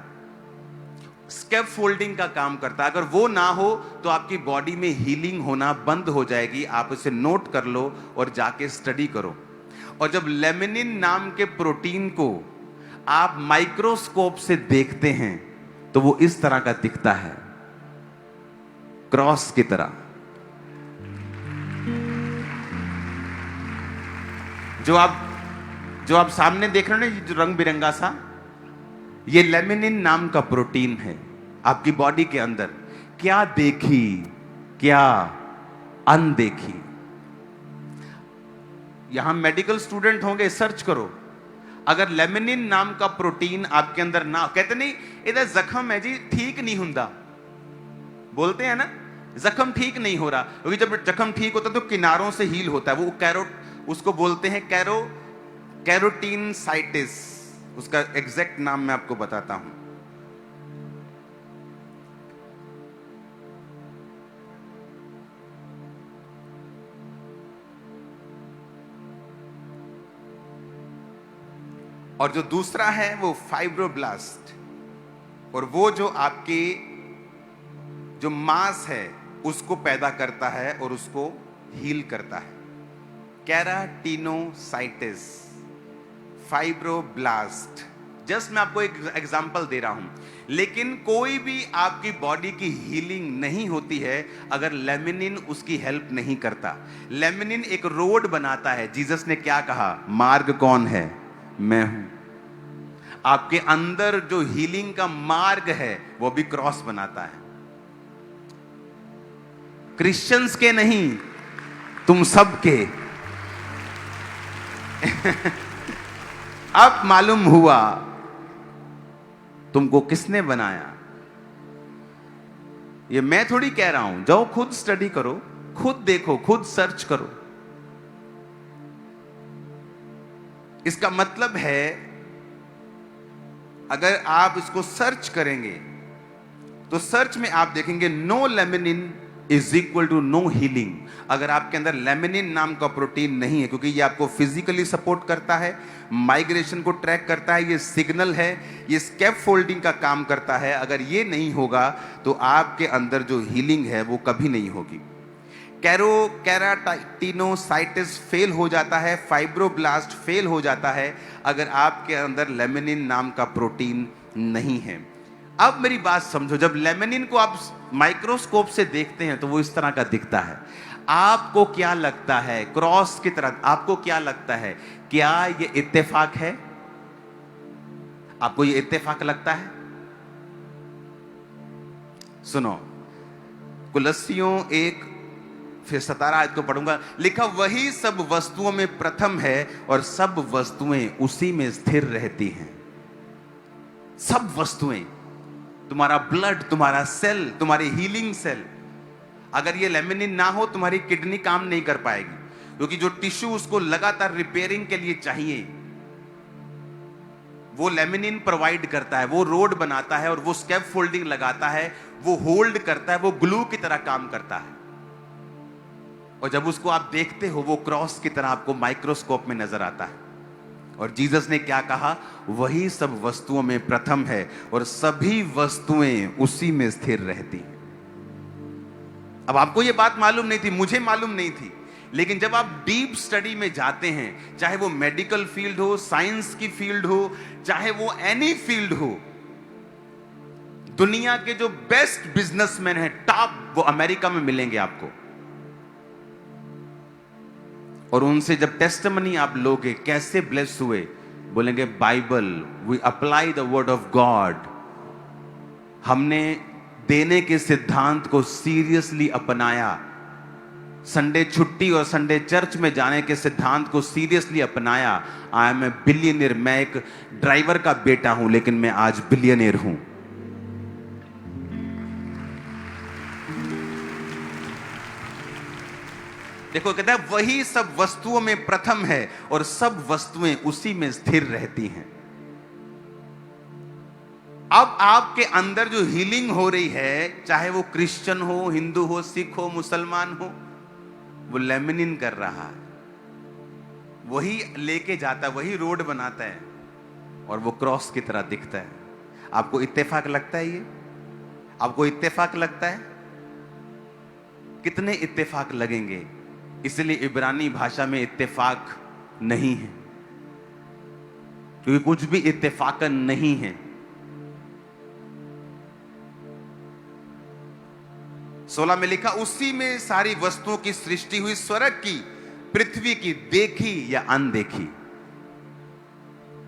स्कैप फोल्डिंग का काम करता है। अगर वो ना हो तो आपकी बॉडी में हीलिंग होना बंद हो जाएगी। आप इसे नोट कर लो और जाके स्टडी करो। और जब लेमिनिन नाम के प्रोटीन को आप माइक्रोस्कोप से देखते हैं तो वो इस तरह का दिखता है, क्रॉस की तरह। जो आप सामने देख रहे हो ना, जो रंग बिरंगा सा, ये लेमिनिन नाम का प्रोटीन है आपकी बॉडी के अंदर। क्या देखी, क्या अनदेखी। यहां मेडिकल स्टूडेंट होंगे, सर्च करो। अगर लेमिनिन नाम का प्रोटीन आपके अंदर ना, कहते नहीं इधर जख्म है जी, ठीक नहीं हुंदा, बोलते हैं ना, जख्म ठीक नहीं हो रहा, क्योंकि जब जख्म ठीक होता है तो किनारों से हील होता है। वो उसको बोलते हैं कैरोटीन साइटिस। उसका एग्जैक्ट नाम मैं आपको बताता हूं। और जो दूसरा है वो फाइब्रोब्लास्ट, और वो जो आपके जो मांस है उसको पैदा करता है और उसको हील करता है। केराटिनोसाइटिस, फाइब्रोब्लास्ट। जस्ट मैं आपको एक एग्जांपल दे रहा हूं। लेकिन कोई भी आपकी बॉडी की हीलिंग नहीं होती है अगर लेमिनिन उसकी हेल्प नहीं करता। लेमिनिन एक रोड बनाता है। जीसस ने क्या कहा? मार्ग कौन है? मैं हूं। आपके अंदर जो हीलिंग का मार्ग है वो भी क्रॉस बनाता है। क्रिश्चियंस के नहीं, तुम सबके। अब मालूम हुआ तुमको किसने बनाया। ये मैं थोड़ी कह रहा हूं, जाओ खुद स्टडी करो, खुद देखो, खुद सर्च करो। इसका मतलब है अगर आप इसको सर्च करेंगे तो सर्च में आप देखेंगे no laminin is equal to no healing. अगर आपके अंदर लेमिनिन नाम का प्रोटीन नहीं है, क्योंकि ये आपको फिजिकली सपोर्ट करता है, माइग्रेशन को ट्रैक करता है, ये सिग्नल है, ये स्कैप फोल्डिंग का काम करता है। अगर ये नहीं होगा तो आपके अंदर जो हीलिंग है वो कभी नहीं होगी। केराटिनोसाइटिस फेल हो जाता है, फाइब्रोब्लास्ट फेल हो जाता है अगर आपके अंदर लेमिनिन नाम का प्रोटीन नहीं है। अब मेरी बात समझो, जब लेमिनिन को आप माइक्रोस्कोप से देखते हैं तो वो इस तरह का दिखता है। आपको क्या लगता है? क्रॉस की तरह। आपको क्या लगता है? क्या ये इत्तेफाक है? आपको ये इत्तेफाक लगता है? सुनो, कुलस्सियों 1 फिर 17 आयत को पढ़ूंगा। लिखा, वही सब वस्तुओं में प्रथम है और सब वस्तुएं उसी में स्थिर रहती हैं। सब वस्तुएं, तुम्हारा ब्लड, तुम्हारा सेल, तुम्हारी हीलिंग सेल, अगर ये लेमिनिन ना हो तुम्हारी किडनी काम नहीं कर पाएगी, क्योंकि जो टिश्यू उसको लगातार रिपेयरिंग के लिए चाहिए वो लेमिनिन प्रोवाइड करता है। वो रोड बनाता है और वो स्कैप फोल्डिंग लगाता है, वो होल्ड करता है, वो ग्लू की तरह काम करता है। और जब उसको आप देखते हो वो क्रॉस की तरह आपको माइक्रोस्कोप में नजर आता है। और जीसस ने क्या कहा? वही सब वस्तुओं में प्रथम है और सभी वस्तुएं उसी में स्थिर रहती हैं। अब आपको यह बात मालूम नहीं थी, मुझे मालूम नहीं थी, लेकिन जब आप डीप स्टडी में जाते हैं, चाहे वो मेडिकल फील्ड हो, साइंस की फील्ड हो, चाहे वो एनी फील्ड हो, दुनिया के जो बेस्ट बिजनेसमैन हैं, टॉप, वो अमेरिका में मिलेंगे आपको। और उनसे जब टेस्टिमनी आप लोगे, कैसे ब्लेस हुए, बोलेंगे Bible, we apply the word of God. हमने देने के सिद्धांत को सीरियसली अपनाया, संडे छुट्टी और संडे चर्च में जाने के सिद्धांत को सीरियसली अपनाया। I am a billionaire. मैं एक ड्राइवर का बेटा हूं, लेकिन मैं आज बिलियनियर हूं। देखो, कहता है वही सब वस्तुओं में प्रथम है और सब वस्तुएं उसी में स्थिर रहती हैं। अब आपके अंदर जो हीलिंग हो रही है, चाहे वो क्रिश्चियन हो, हिंदू हो, सिख हो, मुसलमान हो, वो लेमिनिन कर रहा है, वही लेके जाता है, वही रोड बनाता है और वो क्रॉस की तरह दिखता है। आपको इत्तेफाक लगता है? ये आपको इत्तेफाक लगता है? कितने इत्तेफाक लगेंगे? इसलिए इब्रानी भाषा में इत्तेफाक नहीं है, क्योंकि कुछ भी इत्तेफाकन नहीं है। 16 में लिखा, उसी में सारी वस्तुओं की सृष्टि हुई, स्वर्ग की, पृथ्वी की, देखी या अनदेखी।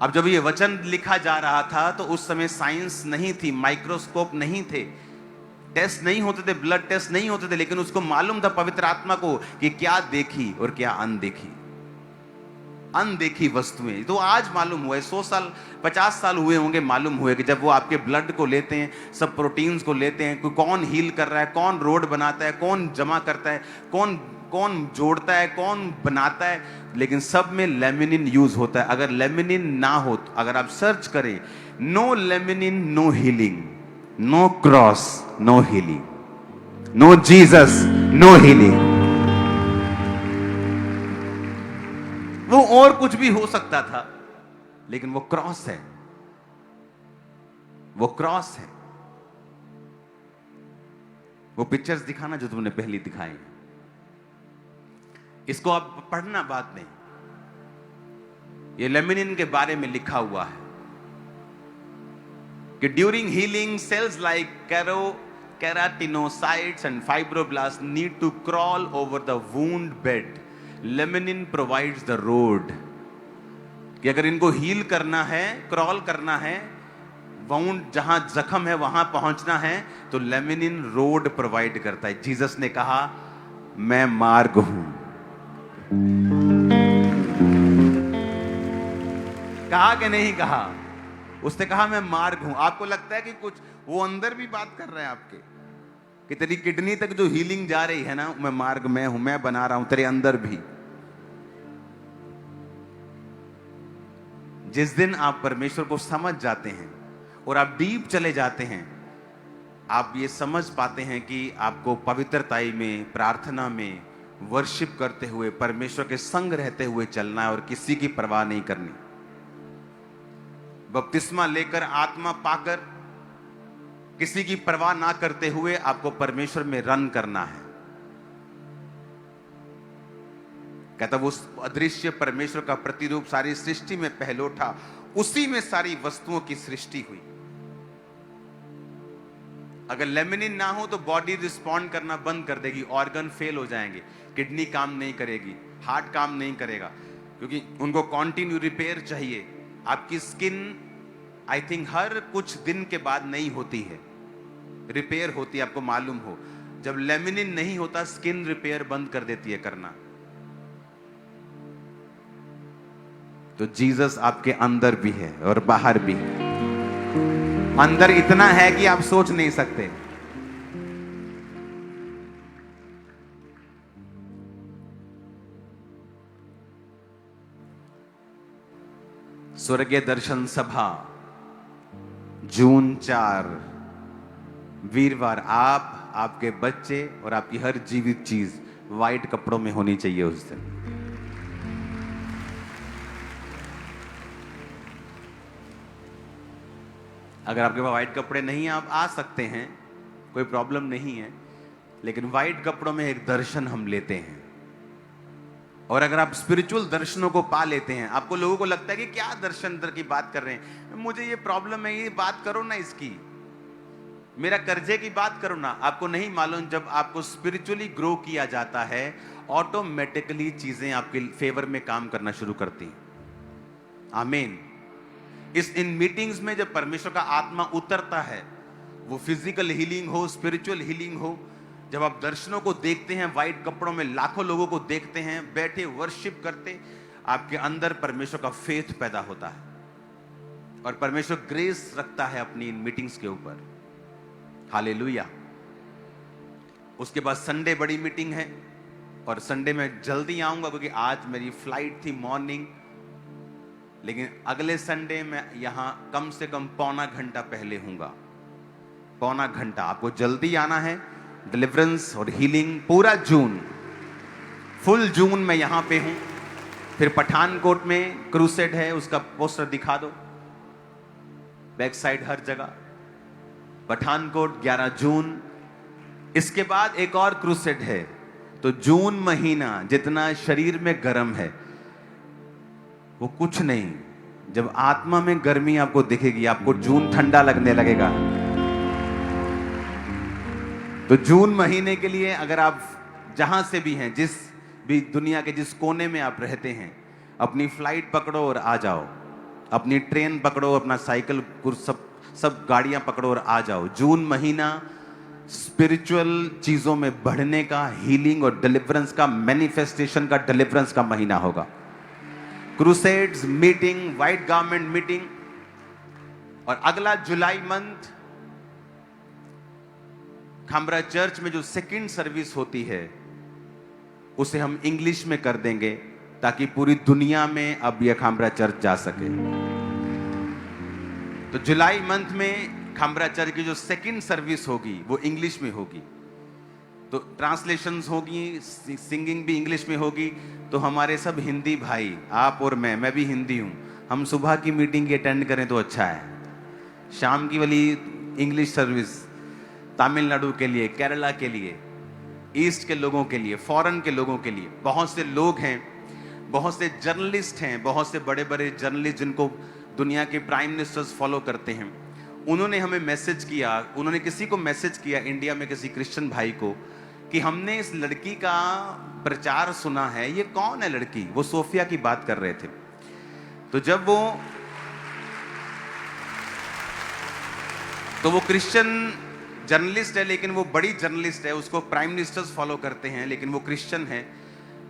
अब जब ये वचन लिखा जा रहा था तो उस समय साइंस नहीं थी, माइक्रोस्कोप नहीं थे, टेस्ट नहीं होते थे, ब्लड टेस्ट नहीं होते थे, लेकिन उसको मालूम था पवित्र आत्मा को कि क्या देखी और क्या अनदेखी। अनदेखी वस्तुएं तो आज मालूम हुआ है। 100 साल 50 साल हुए होंगे मालूम हुए कि जब वो आपके ब्लड को लेते हैं, सब प्रोटीन्स को लेते हैं, कौन हील कर रहा है, कौन रोड बनाता है, कौन जमा करता है, कौन कौन जोड़ता है, कौन बनाता है, लेकिन सब में लेमिनिन यूज होता है। अगर लेमिनिन ना हो, अगर आप सर्च करें, no laminin no healing, no cross no healing, no Jesus no healing. वो और कुछ भी हो सकता था, लेकिन वो क्रॉस है, वो क्रॉस है। वो पिक्चर्स दिखाना जो तुमने पहली दिखाई, इसको आप पढ़ना बाद में। ये लेमिनिन के बारे में लिखा हुआ है कि during healing cells like keratinocytes and fibroblast need to crawl over the wound bed. Laminin provides the road, कि अगर इनको हील करना है, क्रॉल करना है, वाउंड जहां जख्म है वहां पहुंचना है, तो लेमिनिन रोड प्रोवाइड करता है। जीसस ने कहा, मैं मार्ग हूं। कहा कि नहीं कहा? उसने कहा मैं मार्ग हूं। आपको लगता है कि कुछ वो अंदर भी बात कर रहे हैं आपके, कि तेरी किडनी तक जो हीलिंग जा रही है ना, मैं मार्ग में हूं, मैं बना रहा हूं तेरे अंदर भी। जिस दिन आप परमेश्वर को समझ जाते हैं और आप डीप चले जाते हैं, आप ये समझ पाते हैं कि आपको पवित्रताई में, प्रार्थना में, वर्शिप करते हुए, परमेश्वर के संग रहते हुए चलना है और किसी की परवाह नहीं करनी। बपतिस्मा लेकर, आत्मा पाकर, किसी की परवाह ना करते हुए आपको परमेश्वर में रन करना है। कहता वो अदृश्य परमेश्वर का प्रतिरूप सारी सृष्टि में पहलोठा, उसी में सारी वस्तुओं की सृष्टि हुई। अगर लेमिनिन ना हो तो बॉडी रिस्पॉन्ड करना बंद कर देगी, ऑर्गन फेल हो जाएंगे, किडनी काम नहीं करेगी, हार्ट काम नहीं करेगा, क्योंकि उनको कॉन्टिन्यू रिपेयर चाहिए। आपकी स्किन आई थिंक हर कुछ दिन के बाद नहीं होती है, रिपेयर होती है, आपको मालूम हो। जब लेमिनिन नहीं होता, स्किन रिपेयर बंद कर देती है करना। तो जीसस आपके अंदर भी है और बाहर भी है। अंदर इतना है कि आप सोच नहीं सकते। स्वर्गीय दर्शन सभा, जून 4, वीरवार। आप, आपके बच्चे और आपकी हर जीवित चीज व्हाइट कपड़ों में होनी चाहिए उस दिन। अगर आपके पास व्हाइट कपड़े नहीं हैं, आप आ सकते हैं, कोई प्रॉब्लम नहीं है, लेकिन व्हाइट कपड़ों में एक दर्शन हम लेते हैं। और अगर आप स्पिरिचुअल दर्शनों को पा लेते हैं, आपको लोगों को लगता है कि क्या दर्शन की बात कर रहे हैं, मुझे ये प्रॉब्लम है, ये बात करो ना इसकी। मेरा कर्जे की बात करो ना, आपको नहीं मालूम, जब आपको स्पिरिचुअली ग्रो किया जाता है ऑटोमेटिकली चीजें आपके फेवर में काम करना शुरू करती हैं। आमीन। इन मीटिंग्स में जब परमेश्वर का आत्मा उतरता है, वो फिजिकल हीलिंग हो, स्पिरिचुअल हीलिंग हो, जब आप दर्शनों को देखते हैं, व्हाइट कपड़ों में लाखों लोगों को देखते हैं बैठे वर्शिप करते, आपके अंदर परमेश्वर का फेथ पैदा होता है और परमेश्वर ग्रेस रखता है अपनी इन मीटिंग्स के ऊपर। हालेलुया। उसके बाद संडे बड़ी मीटिंग है और संडे में जल्दी आऊंगा क्योंकि आज मेरी फ्लाइट थी मॉर्निंग, लेकिन अगले संडे में यहां कम से कम पौना घंटा पहले हूंगा। पौना घंटा आपको जल्दी आना है। डिलीवरेंस और हीलिंग पूरा जून, फुल जून में यहां पे हूं। फिर पठानकोट में क्रूसेड है, उसका पोस्टर दिखा दो, बैक साइड हर जगह। पठानकोट 11 जून। इसके बाद एक और क्रूसेड है। तो जून महीना जितना शरीर में गर्म है वो कुछ नहीं, जब आत्मा में गर्मी आपको दिखेगी, आपको जून ठंडा लगने लगेगा। तो जून महीने के लिए अगर आप जहां से भी हैं, जिस भी दुनिया के जिस कोने में आप रहते हैं, अपनी फ्लाइट पकड़ो और आ जाओ, अपनी ट्रेन पकड़ो, अपना साइकिल, सब गाड़ियां पकड़ो और आ जाओ। जून महीना स्पिरिचुअल चीजों में बढ़ने का, हीलिंग और डिलीवरेंस का, मैनिफेस्टेशन का, डिलीवरेंस का महीना होगा। Crusades, meeting, white garment meeting. और अगला जुलाई मंथ खामरा चर्च में जो सेकंड सर्विस होती है उसे हम इंग्लिश में कर देंगे ताकि पूरी दुनिया में अब यह खामरा चर्च जा सके। तो जुलाई मंथ में खामरा चर्च की जो सेकंड सर्विस होगी वो इंग्लिश में होगी। तो ट्रांसलेशंस होगी, सिंगिंग भी इंग्लिश में होगी। तो हमारे सब हिंदी भाई, आप और मैं भी हिंदी हूं, हम सुबह की मीटिंग की अटेंड करें तो अच्छा है। शाम की वाली इंग्लिश सर्विस तमिलनाडु के लिए, केरला के लिए, ईस्ट के लोगों के लिए, फॉरेन के लोगों के लिए। बहुत से लोग हैं, बहुत से जर्नलिस्ट हैं, बहुत से बड़े बड़े जर्नलिस्ट जिनको दुनिया के प्राइम मिनिस्टर्स फॉलो करते हैं, उन्होंने हमें मैसेज किया, उन्होंने किसी को मैसेज किया, इंडिया में किसी क्रिश्चियन भाई को, कि हमने इस लड़की का प्रचार सुना है, ये कौन है लड़की? वो सोफिया की बात कर रहे थे। तो जब वो क्रिश्चियन जर्नलिस्ट है, लेकिन वो बड़ी जर्नलिस्ट है, उसको प्राइम मिनिस्टर्स फॉलो करते हैं, लेकिन वो क्रिश्चियन है।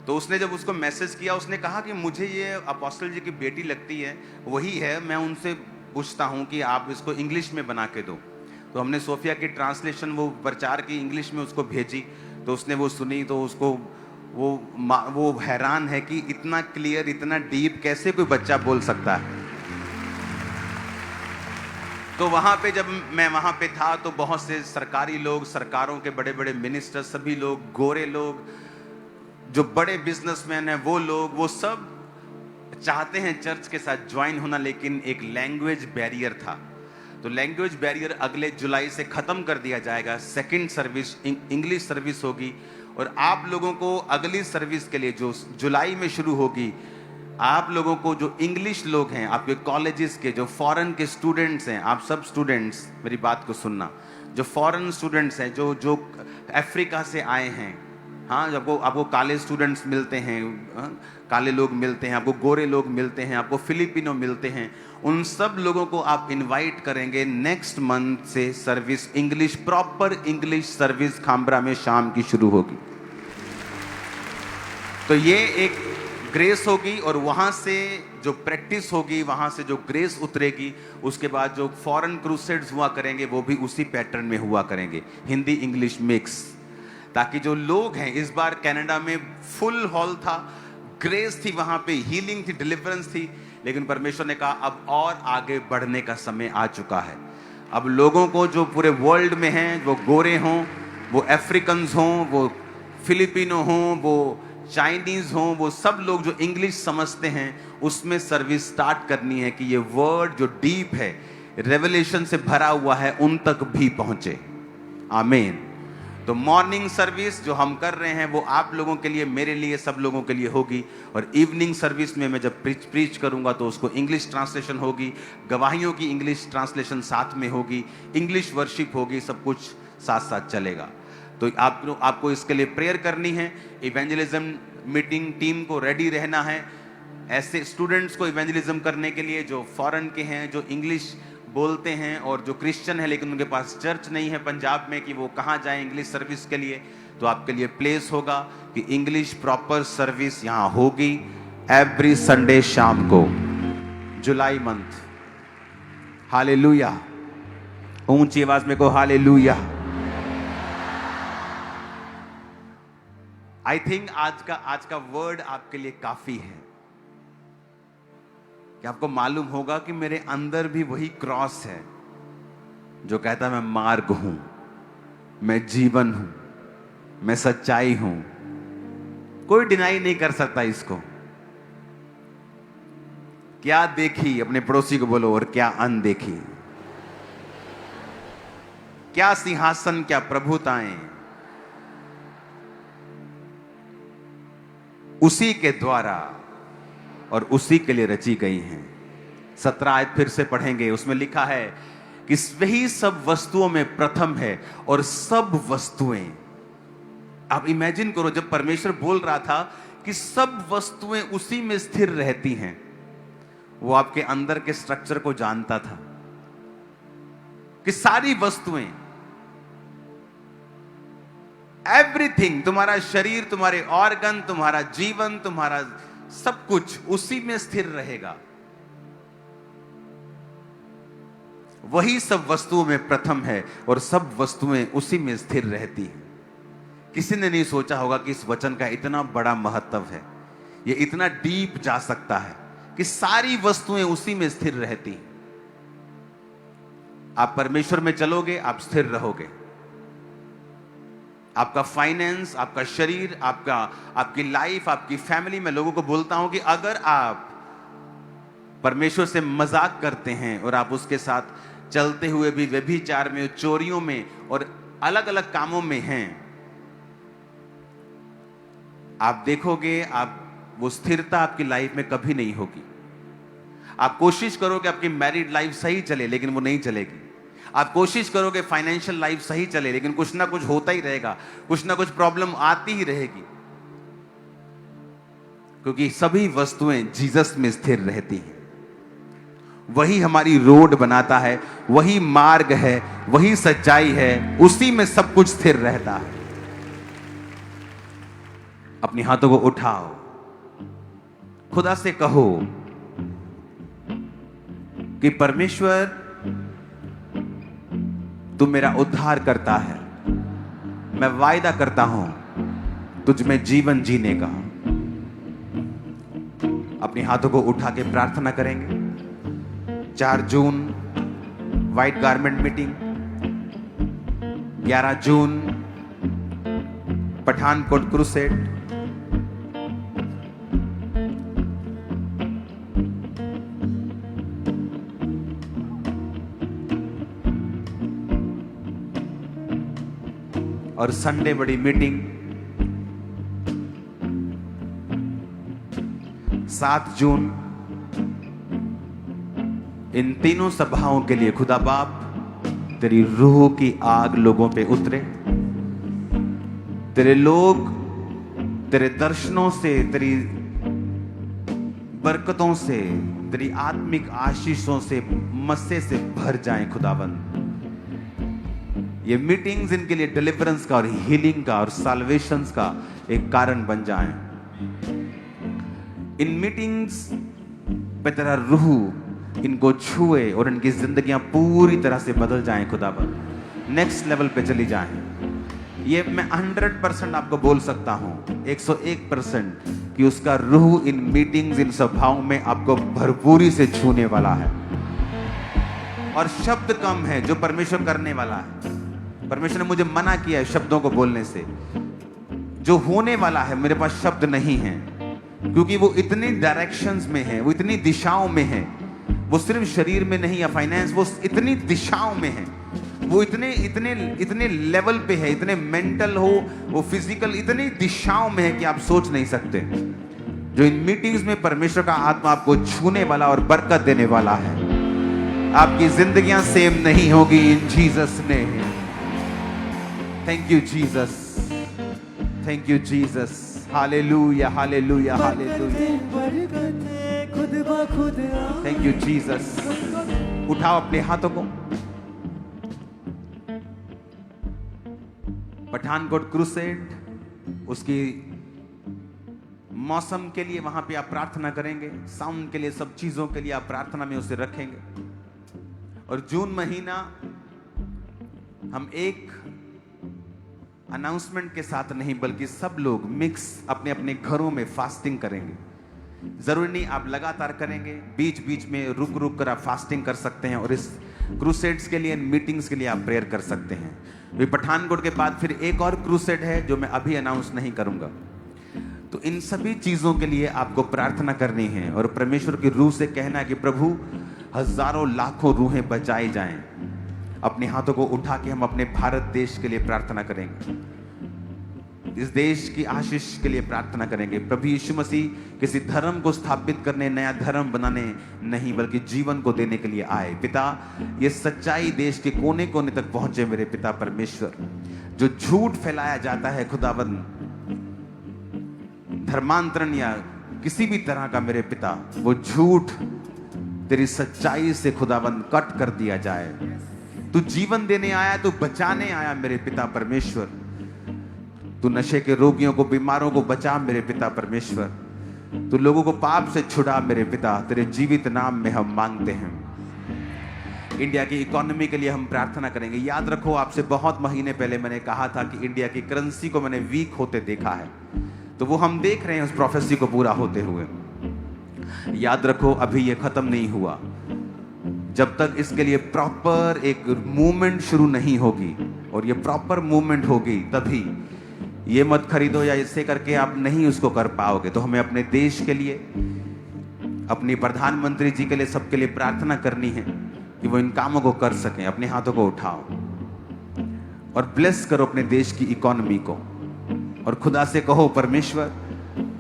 तो उसने जब उसको मैसेज किया, उसने कहा कि मुझे ये अपोस्टल जी की बेटी लगती है, वही है, मैं उनसे पूछता हूं कि आप इसको इंग्लिश में बना के दो। तो हमने सोफिया की ट्रांसलेशन, वो प्रचार की इंग्लिश में उसको भेजी। तो उसने वो सुनी, तो उसको वो हैरान है कि इतना क्लियर, इतना डीप कैसे कोई बच्चा बोल सकता है। तो वहां पे जब मैं वहां पे था तो बहुत से सरकारी लोग, सरकारों के बड़े बड़े मिनिस्टर, सभी लोग, गोरे लोग, जो बड़े बिजनेसमैन हैं, वो लोग, वो सब चाहते हैं चर्च के साथ ज्वाइन होना, लेकिन एक लैंग्वेज बैरियर था। तो लैंग्वेज बैरियर अगले जुलाई से खत्म कर दिया जाएगा। सेकंड सर्विस इंग्लिश सर्विस होगी और आप लोगों को अगली सर्विस के लिए जो जुलाई में शुरू होगी, आप लोगों को जो इंग्लिश लोग हैं, आपके कॉलेजेस के जो फॉरेन के स्टूडेंट्स हैं, आप सब स्टूडेंट्स मेरी बात को सुनना, जो फॉरेन स्टूडेंट्स हैं, जो अफ्रीका से आए हैं, हाँ, आपको काले स्टूडेंट्स मिलते हैं, काले लोग मिलते हैं, आपको गोरे लोग मिलते हैं, आपको फिलिपिनो मिलते हैं, उन सब लोगों को आप इनवाइट करेंगे। नेक्स्ट मंथ से service English, proper English service Khamra में शाम की शुरू होगी। तो ये एक ग्रेस होगी और वहां से जो प्रैक्टिस होगी, वहां से जो ग्रेस उतरेगी, उसके बाद जो फॉरेन क्रूसेड्स हुआ करेंगे वो भी उसी पैटर्न में हुआ करेंगे, हिंदी इंग्लिश मिक्स। ताकि जो लोग हैं, इस बार कनाडा में फुल हॉल था, ग्रेस थी, वहां पे हीलिंग थी, डिलीवरेंस थी, लेकिन परमेश्वर ने कहा अब और आगे बढ़ने का समय आ चुका है। अब लोगों को जो पूरे वर्ल्ड में हैं, वो गोरे हों, वो अफ्रीकन्स हों, वो फिलिपिनो हों, वो चाइनीज हों, वो सब लोग जो इंग्लिश समझते हैं, उसमें सर्विस स्टार्ट करनी है कि ये वर्ड जो डीप है, रेवलेशन से भरा हुआ है, उन तक भी पहुंचे। आमीन। तो मॉर्निंग सर्विस जो हम कर रहे हैं वो आप लोगों के लिए, मेरे लिए, सब लोगों के लिए होगी। और इवनिंग सर्विस में मैं जब प्रीच करूंगा तो उसको इंग्लिश ट्रांसलेशन होगी, गवाहियों की इंग्लिश ट्रांसलेशन साथ में होगी, इंग्लिश वर्शिप होगी, सब कुछ साथ साथ चलेगा। तो आपको इसके लिए प्रेयर करनी है। इवेंजलिज्म मीटिंग टीम को रेडी रहना है, ऐसे स्टूडेंट्स को इवेंजलिज्म करने के लिए जो फॉरेन के हैं, जो इंग्लिश बोलते हैं और जो क्रिश्चियन है लेकिन उनके पास चर्च नहीं है पंजाब में कि वो कहाँ जाएं इंग्लिश सर्विस के लिए। तो आपके लिए प्लेस होगा कि इंग्लिश प्रॉपर सर्विस यहाँ होगी एवरी संडे शाम को, जुलाई मंथ। हालेलुया, ऊंची आवाज में कहो हालेलुया। आई थिंक आज का वर्ड आपके लिए काफी है कि आपको मालूम होगा कि मेरे अंदर भी वही क्रॉस है जो कहता है मैं मार्ग हूं, मैं जीवन हूं, मैं सच्चाई हूं। कोई डिनाई नहीं कर सकता इसको। क्या देखी, अपने पड़ोसी को बोलो, और क्या अनदेखी। क्या सिंहासन, क्या प्रभुताएं उसी के द्वारा और उसी के लिए रची गई हैं। 17 आयत फिर से पढ़ेंगे, उसमें लिखा है कि वही सब वस्तुओं में प्रथम है और सब वस्तुएं। आप इमेजिन करो, जब परमेश्वर बोल रहा था कि सब वस्तुएं उसी में स्थिर रहती हैं, वो आपके अंदर के स्ट्रक्चर को जानता था कि सारी वस्तुएं, एवरीथिंग, तुम्हारा शरीर, तुम्हारे ऑर्गन, तुम्हारा जीवन, तुम्हारा सब कुछ उसी में स्थिर रहेगा। वही सब वस्तुओं में प्रथम है और सब वस्तुएं उसी में स्थिर रहती हैं। किसी ने नहीं सोचा होगा कि इस वचन का इतना बड़ा महत्व है, ये इतना डीप जा सकता है कि सारी वस्तुएं उसी में स्थिर रहती हैं। आप परमेश्वर में चलोगे, आप स्थिर रहोगे। आपका फाइनेंस, आपका शरीर, आपकी लाइफ, आपकी फैमिली। मैं लोगों को बोलता हूं कि अगर आप परमेश्वर से मजाक करते हैं और आप उसके साथ चलते हुए भी व्यभिचार में, चोरियों में और अलग अलग कामों में हैं, आप देखोगे वो स्थिरता आपकी लाइफ में कभी नहीं होगी। आप कोशिश करोगे आपकी मैरिड लाइफ सही चले, लेकिन वो नहीं चलेगी। आप कोशिश करोगे फाइनेंशियल लाइफ सही चले, लेकिन कुछ ना कुछ होता ही रहेगा, कुछ ना कुछ प्रॉब्लम आती ही रहेगी, क्योंकि सभी वस्तुएं जीसस में स्थिर रहती हैं। वही हमारी रोड बनाता है, वही मार्ग है, वही सच्चाई है, उसी में सब कुछ स्थिर रहता है। अपने हाथों को उठाओ, खुदा से कहो कि परमेश्वर तू मेरा उद्धार करता है, मैं वायदा करता हूं तुझ में जीवन जीने का। अपने हाथों को उठा के प्रार्थना करेंगे। 4 जून व्हाइट गारमेंट मीटिंग, 11 जून पठानकोट क्रूसेड, और संडे बड़ी मीटिंग 7 जून। इन तीनों सभाओं के लिए खुदा बाप तेरी रूह की आग लोगों पे उतरे। तेरे लोग तेरे दर्शनों से, तेरी बरकतों से, तेरी आत्मिक आशीषों से, मस्से से भर जाएं खुदाबंद। ये मीटिंग्स इनके लिए डिलीवरेंस का और हीलिंग का और साल्वेशंस का एक कारण बन जाएं। इन मीटिंग्स पे तेरा रूह इनको छुए और इनकी जिंदगियां पूरी तरह से बदल जाएं खुदाबंद, नेक्स्ट लेवल पे चली जाएं। ये मैं 100% आपको बोल सकता हूं, 101% कि उसका रूह इन मीटिंग्स, इन सभाओं में आपको भरपूरी से छूने वाला है। और शब्द कम है जो परमेश्वर करने वाला है। परमेश्वर ने मुझे मना किया है शब्दों को बोलने से। जो होने वाला है मेरे पास शब्द नहीं है, क्योंकि वो इतनी डायरेक्शंस में है, वो इतनी दिशाओं में है। वो सिर्फ शरीर में नहीं या फाइनेंस, वो इतनी दिशाओं में है। वो इतने इतने इतने लेवल पे है, इतने मेंटल हो, वो फिजिकल, इतनी दिशाओं में है कि आप सोच नहीं सकते। जो इन मीटिंग्स में परमेश्वर का आत्मा आपको छूने वाला और बरकत देने वाला है। आपकी जिंदगियां सेम नहीं होगी इन जीसस ने। Thank you Jesus, thank you Jesus, hallelujah hallelujah hallelujah, thank you Jesus. उठाओ अपने हाथों को। पठानकोट क्रूसेड, उसकी मौसम के लिए वहां पे आप प्रार्थना करेंगे, साउंड के लिए, सब चीजों के लिए आप प्रार्थना में उसे रखेंगे। और जून महीना हम एक अनाउंसमेंट के साथ नहीं, बल्कि सब लोग मिक्स अपने अपने घरों में फास्टिंग करेंगे। जरूरी नहीं आप लगातार करेंगे, बीच बीच में रुक रुक कर आप फास्टिंग कर सकते हैं। और इस क्रूसेड्स के लिए, मीटिंग्स के लिए आप प्रेयर कर सकते हैं। वे पठानकोट के बाद फिर एक और क्रूसेड है जो मैं अभी अनाउंस नहीं करूंगा। तो इन सभी चीजों के लिए आपको प्रार्थना करनी है और परमेश्वर की रूह से कहना है कि प्रभु, हजारों लाखों रूहें बचाई जाएं। अपने हाथों को उठा के हम अपने भारत देश के लिए प्रार्थना करेंगे, इस देश की आशीष के लिए प्रार्थना करेंगे। प्रभु यीशु मसीह किसी धर्म को स्थापित करने, नया धर्म बनाने नहीं, बल्कि जीवन को देने के लिए आए। पिता, ये सच्चाई देश के कोने कोने तक पहुंचे मेरे पिता परमेश्वर। जो झूठ फैलाया जाता है खुदावंद, धर्मांतरण या किसी भी तरह का मेरे पिता, वो झूठ तेरी सच्चाई से खुदावंद कट कर दिया जाए। तू जीवन देने आया, तू बचाने आया मेरे पिता परमेश्वर। तू नशे के रोगियों को, बीमारों को बचा मेरे पिता परमेश्वर। तू लोगों को पाप से छुड़ा मेरे पिता। तेरे जीवित नाम में हम मांगते हैं। इंडिया की इकोनॉमी के लिए हम प्रार्थना करेंगे। याद रखो, आपसे बहुत महीने पहले मैंने कहा था कि इंडिया की करेंसी को मैंने वीक होते देखा है, तो वो हम देख रहे हैं उस प्रोफेसी को पूरा होते हुए। याद रखो, अभी ये खत्म नहीं हुआ जब तक इसके लिए प्रॉपर एक मूवमेंट शुरू नहीं होगी। और ये प्रॉपर मूवमेंट होगी तभी। ये मत खरीदो या इससे करके आप नहीं उसको कर पाओगे। तो हमें अपने देश के लिए, अपनी प्रधानमंत्री जी के लिए, सबके लिए प्रार्थना करनी है कि वो इन कामों को कर सकें। अपने हाथों को उठाओ और ब्लेस करो अपने देश की इकोनॉमी को। और खुदा से कहो, परमेश्वर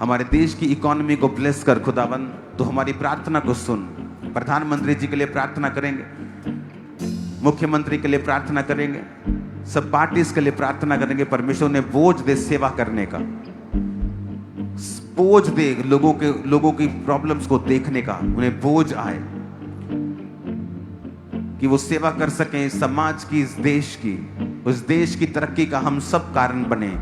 हमारे देश की इकोनॉमी को ब्लेस कर खुदाबंद। तो हमारी प्रार्थना को सुन। प्रधानमंत्री जी के लिए प्रार्थना करेंगे, मुख्यमंत्री के लिए प्रार्थना करेंगे, सब पार्टीज के लिए प्रार्थना करेंगे। परमेश्वर ने बोझ दे सेवा करने का, बोझ दे लोगों की प्रॉब्लम्स को देखने का, उन्हें बोझ आए कि वो सेवा कर सकें इस समाज की, इस देश की, उस देश की तरक्की का हम सब कारण बने।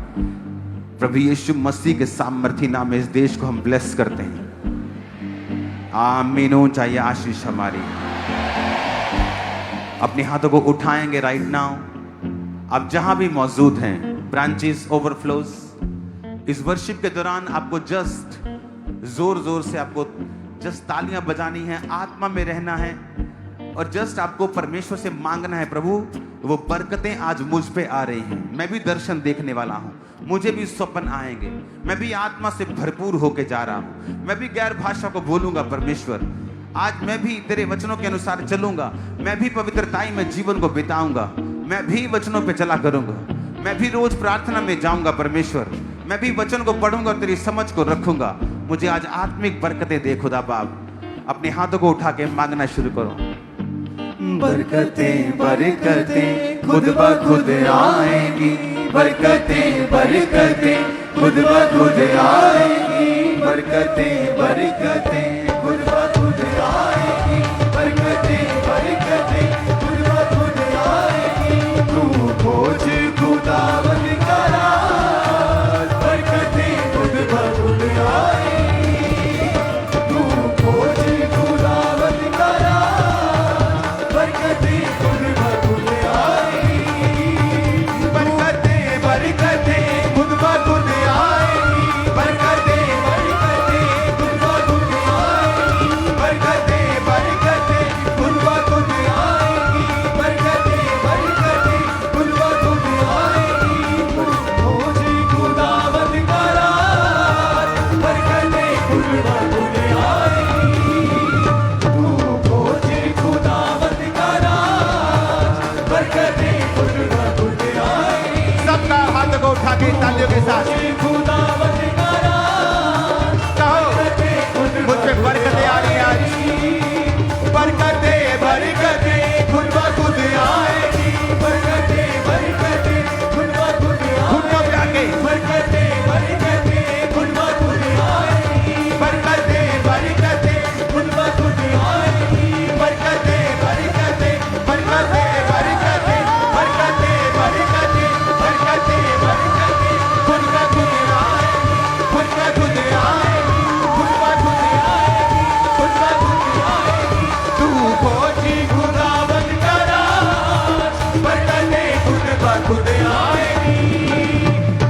प्रभु यीशु मसीह के सामर्थी नाम में इस देश को हम ब्लेस करते हैं। आमीन। चाहिए आशीष हमारी। अपने हाथों को उठाएंगे राइट नाउ। आप जहां भी मौजूद हैं, ब्रांचेस, ओवरफ्लोज, इस वर्शिप के दौरान आपको जस्ट जोर जोर से आपको जस्ट तालियां बजानी है, आत्मा में रहना है और जस्ट आपको परमेश्वर से मांगना है, प्रभु वो बरकतें आज मुझ पे आ रही हैं। मैं भी दर्शन देखने वाला हूं, मुझे भी स्वप्न आएंगे, मैं भी आत्मा से भरपूर होके जा रहा हूं, मैं भी गैर भाषा को बोलूंगा परमेश्वर। आज मैं भी तेरे वचनों के अनुसार चलूंगा, मैं भी पवित्रताई में जीवन को बिताऊंगा, मैं भी वचनों पे चला करूंगा, मैं भी रोज प्रार्थना में जाऊंगा परमेश्वर, मैं भी वचन को पढ़ूंगा और तेरी समझ को रखूंगा। मुझे आज आत्मिक बरकतें दे खुदा बाप। अपने हाथों को उठा के मांगना शुरू करो। बरकतें बरकतें खुद ब खुद आएंगी, बरकतें बरकतें खुद ब खुद आएंगी, बरकतें बरकतें खुद ब खुद आएंगी, बरकतें बरकतें खुद ब खुद आएंगी। तू खोज खुदावंद का राज, बरकतें खुद ब खुद आएंगी। तू खोज खुदावंद का राज, बरकतें खुद ब खुद आएंगी, बरकतें बरकतें खुद ब खुद आएंगी, बरकतें बरकतें खुद ब खुद आएंगी, बरकतें बरकतें खुद ब खुद आएंगी, बरकतें बरकतें खुद ब खुद आएंगी। खोज खुदावंद का राज, बरकतें खुद ब खुद आएंगी। तू खोज खुदावंद का राज, बरकतें तालियों के साथ कहो, मुझ पे बरकतें आ रही हैं आज, बरकतें बरकतें खुद ब खुद आएगी, बरकतें बरकतें खुद ब खुद आएगी, बरकतें बरकतें खुद ब खुद आएगी, बरकतें बरकतें खुद ब खुद आएगी, बरकतें बरकतें बरकतें बरकतें बरकतें बरकतें बरकतें बरकतें खुद ब खुद आएगी, खुद ब खुद आएगी, खुद ब खुद आएगी, खुद ब खुद आएगी। तू खोजी खुदावंद का राज, बरकतें खुद ब खुद आएगी।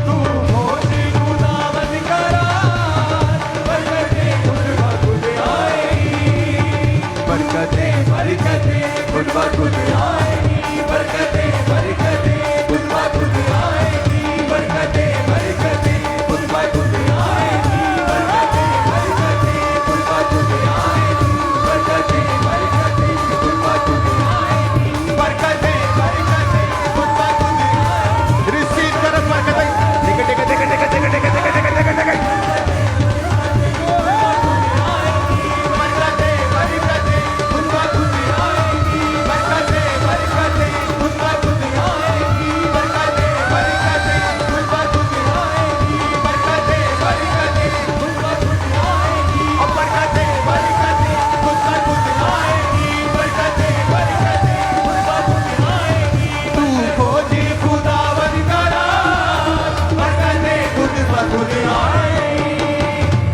तू खोजी खुदावंद का राज, बरकतें खुद ब खुद आएगी, बरकतें बरकतें खुद ब खुद आएगी, बरकतें बरकतें खुद ब खुद आएगी, बरकतें बरकतें खुद ब खुद आएगी, बरकतें बरकतें खुद ब खुद आएगी, बरकतें बरकतें खुद ब खुद आएगी, बरकतें बरकतें खुद ब खुद आएगी। रिसीव करो बरकतें, टिक टिक टिक टिक टिक टिक टिक टिक टिक टिक बरकतें बरकतें खुद ब खुद आएगी, बरकतें बरकतें खुद ब खुद आएगी, बरकतें बरकतें खुद ब खुद आएगी, बरकतें बरकतें खुद ब खुद आएगी, और बरकतें बरकतें खुद ब खुद आएगी, बरकतें बरकतें खुद ब खुद आएगी। तू खोजी खुदावंद का राज, बरकतें खुद ब खुद आएगी।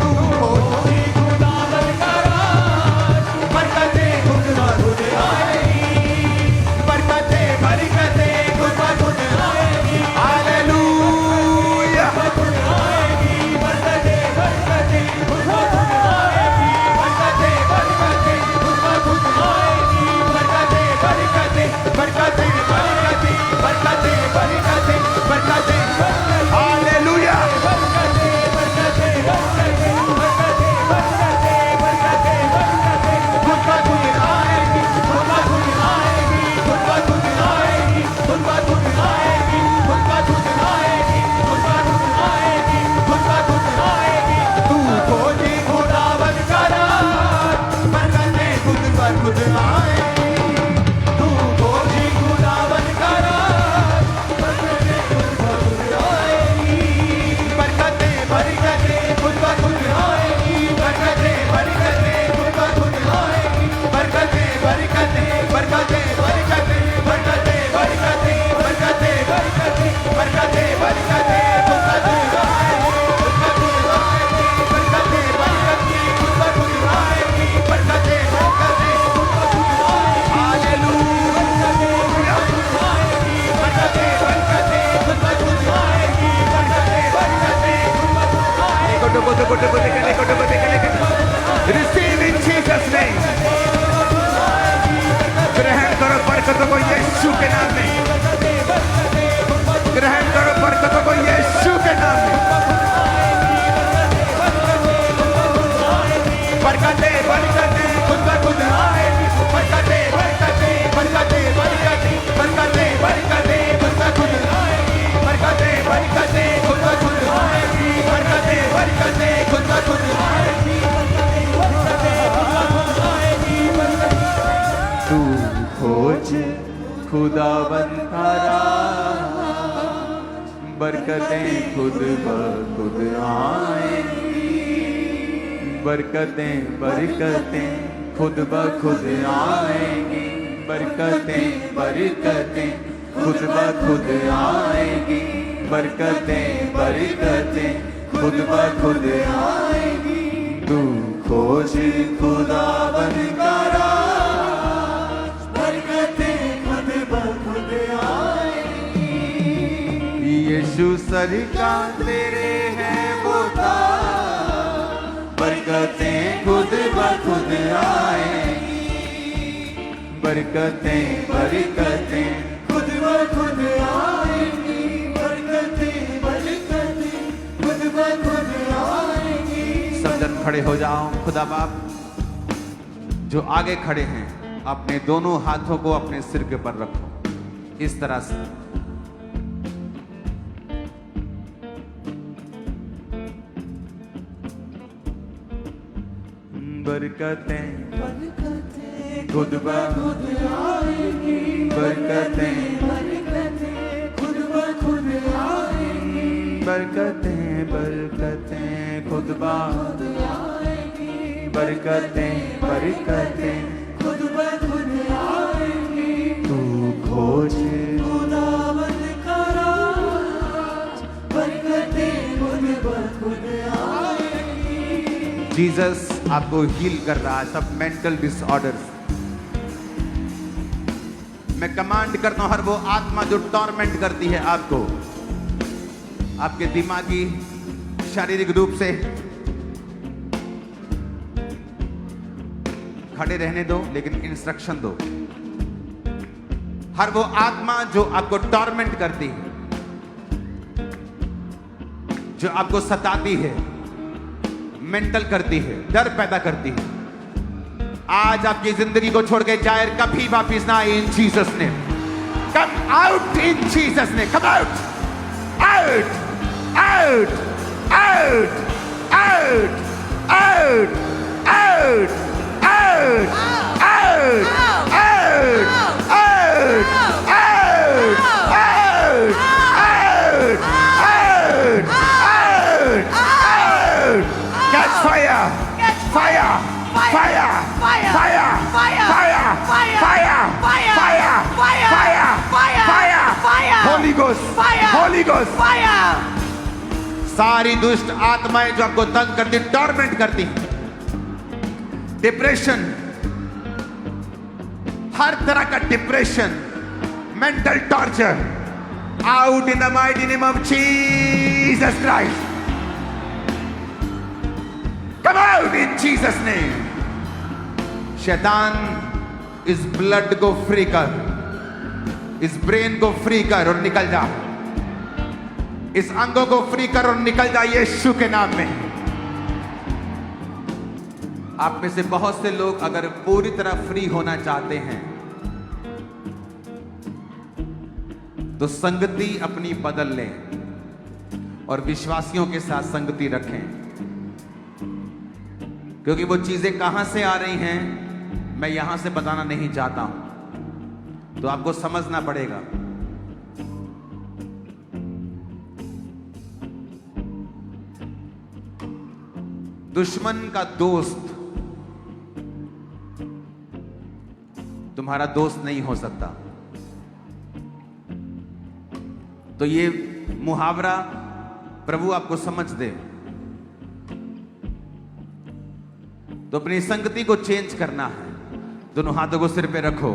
तू खोजी खुदावंद का राज, बरकतें खुद ब खुद आएगी, बरकतें बरकतें खुद ब खुद आएगी। हालेलुया खुद आएगी, बरकतें बरकतें खुद ब खुद आएगी, बरकतें बरकतें खुद ब खुद आएगी, बरकतें बरकतें बरकतें बरकतें बरकतें बरकतें बरकतें हालेलुया बरकतें बरकतें बरकतें बरकतें बरकतें बरकतें बरकतें खुद ब खुद आएगी, खुद ब खुद आएगी, खुद ब खुद आएगी, खुद ब खुद आएगी, खुद ब खुद आएगी, खुद ब खुद आएगी, खुद ब खुद आएगी। तू खोजी खुदावंद का राज, बरकतें खुद ब खुद आएगी। तू खोजी खुदावंद का राज, बरकतें खुद ब खुद आएगी, बरकतें बरकतें खुद ब खुद आएगी, बरकतें बरकतें खुद ब खुद आएगी, बरकतें बरकतें बरकतें बरकतें बरकतें बरकतें बरकतें बरकतें बरकतें बरकतें खुद ब खुद आएगी, खुद ब खुद आएगी, बरकतें बरकतें खुद ब खुद आएगी, बरकतें बरकतें खुद ब खुद आएगी। हालेलुया खुद आएगी, बरकतें बरकतें खुद ब खुद आएगी, बरकतें बरकतें खुद ब खुद आएगी। Receive in Jesus' name. ग्रहण करो बरकतों को यीशु के नाम में, ग्रहण करो बरकतों को यीशु के नाम में। बरकतें बरकतें खुद ब खुद आएगी, बरकतें बरकतें बरकतें बरकतें बरकतें बरकतें खुद ब खुद आएगी, बरकतें बरकतें खुद ब खुद आएगी, बरकतें बरकतें खुद ब खुद आएगी, तू खोज खुदावंद का राज, बरकतें खुद ब खुद आएगी, बरकतें बरकतें खुद ब खुद आएगी, बरकतें बरकतें खुद ब खुद आएगी, बरकतें बरकतें खुद ब खुद आएगी। तू खोजी खुदावंद का राज, बरकतें खुद ब खुद आएगी। यीशु सरकार तेरे हैं वो ताज, बरकतें खुद ब खुद आएगी, बरकतें बरकतें खुद ब खुद आएगी, बरकतें बरकतें खुद ब खुद आएगी। सब जन खड़े हो जाओ। खुदा बाप, जो आगे खड़े हैं अपने दोनों हाथों को अपने सिर के ऊपर रखो इस तरह से। बरकतें खुद ब खुद आएंगी, बरकतें खुद ब खुद आएंगी, बरकतें बरकतें खुद ब खुद आएंगी, बरकतें बरकतें खुद ब खुद आएंगी। तू खोज खुदावंद का राज, बरकतें खुद ब खुद आएंगी। जीसस आपको हील कर रहा है सब मेंटल डिसऑर्डर्स। मैं कमांड करता हूं हर वो आत्मा जो टॉर्मेंट करती है आपको, आपके दिमागी शारीरिक रूप से, खड़े रहने दो लेकिन इंस्ट्रक्शन दो। हर वो आत्मा जो आपको टॉर्मेंट करती है, जो आपको सताती है, मेंटल करती है, डर पैदा करती है, आज आपकी जिंदगी को छोड़ के जाए, कभी वापिस ना आए इन जीसस ने। कम आउट इन जीसस ने, come out out out out out out out out out out out out out out out catch fire fire fire fire fire fire fire fire fire fire fire Holy Ghost Holy Ghost fire। सारी दुष्ट आत्माएं जो आपको तंग करती, टॉर्मेंट करती, डिप्रेशन, हर तरह का depression, mental torture, out in the mighty name of Jesus Christ. Come out in Jesus name। शैतान इस ब्लड को फ्री कर, इस ब्रेन को फ्री कर और निकल जा, इस अंगों को फ्री कर और निकल जा यीशु के नाम में। आप में से बहुत से लोग अगर पूरी तरह फ्री होना चाहते हैं तो संगति अपनी बदल लें और विश्वासियों के साथ संगति रखें, क्योंकि वो चीजें कहां से आ रही हैं मैं यहां से बताना नहीं चाहता हूं, तो आपको समझना पड़ेगा। दुश्मन का दोस्त तुम्हारा दोस्त नहीं हो सकता। तो ये मुहावरा प्रभु आपको समझ दे, तो अपनी संगति को चेंज करना है। दोनों हाथों को सिर पे रखो।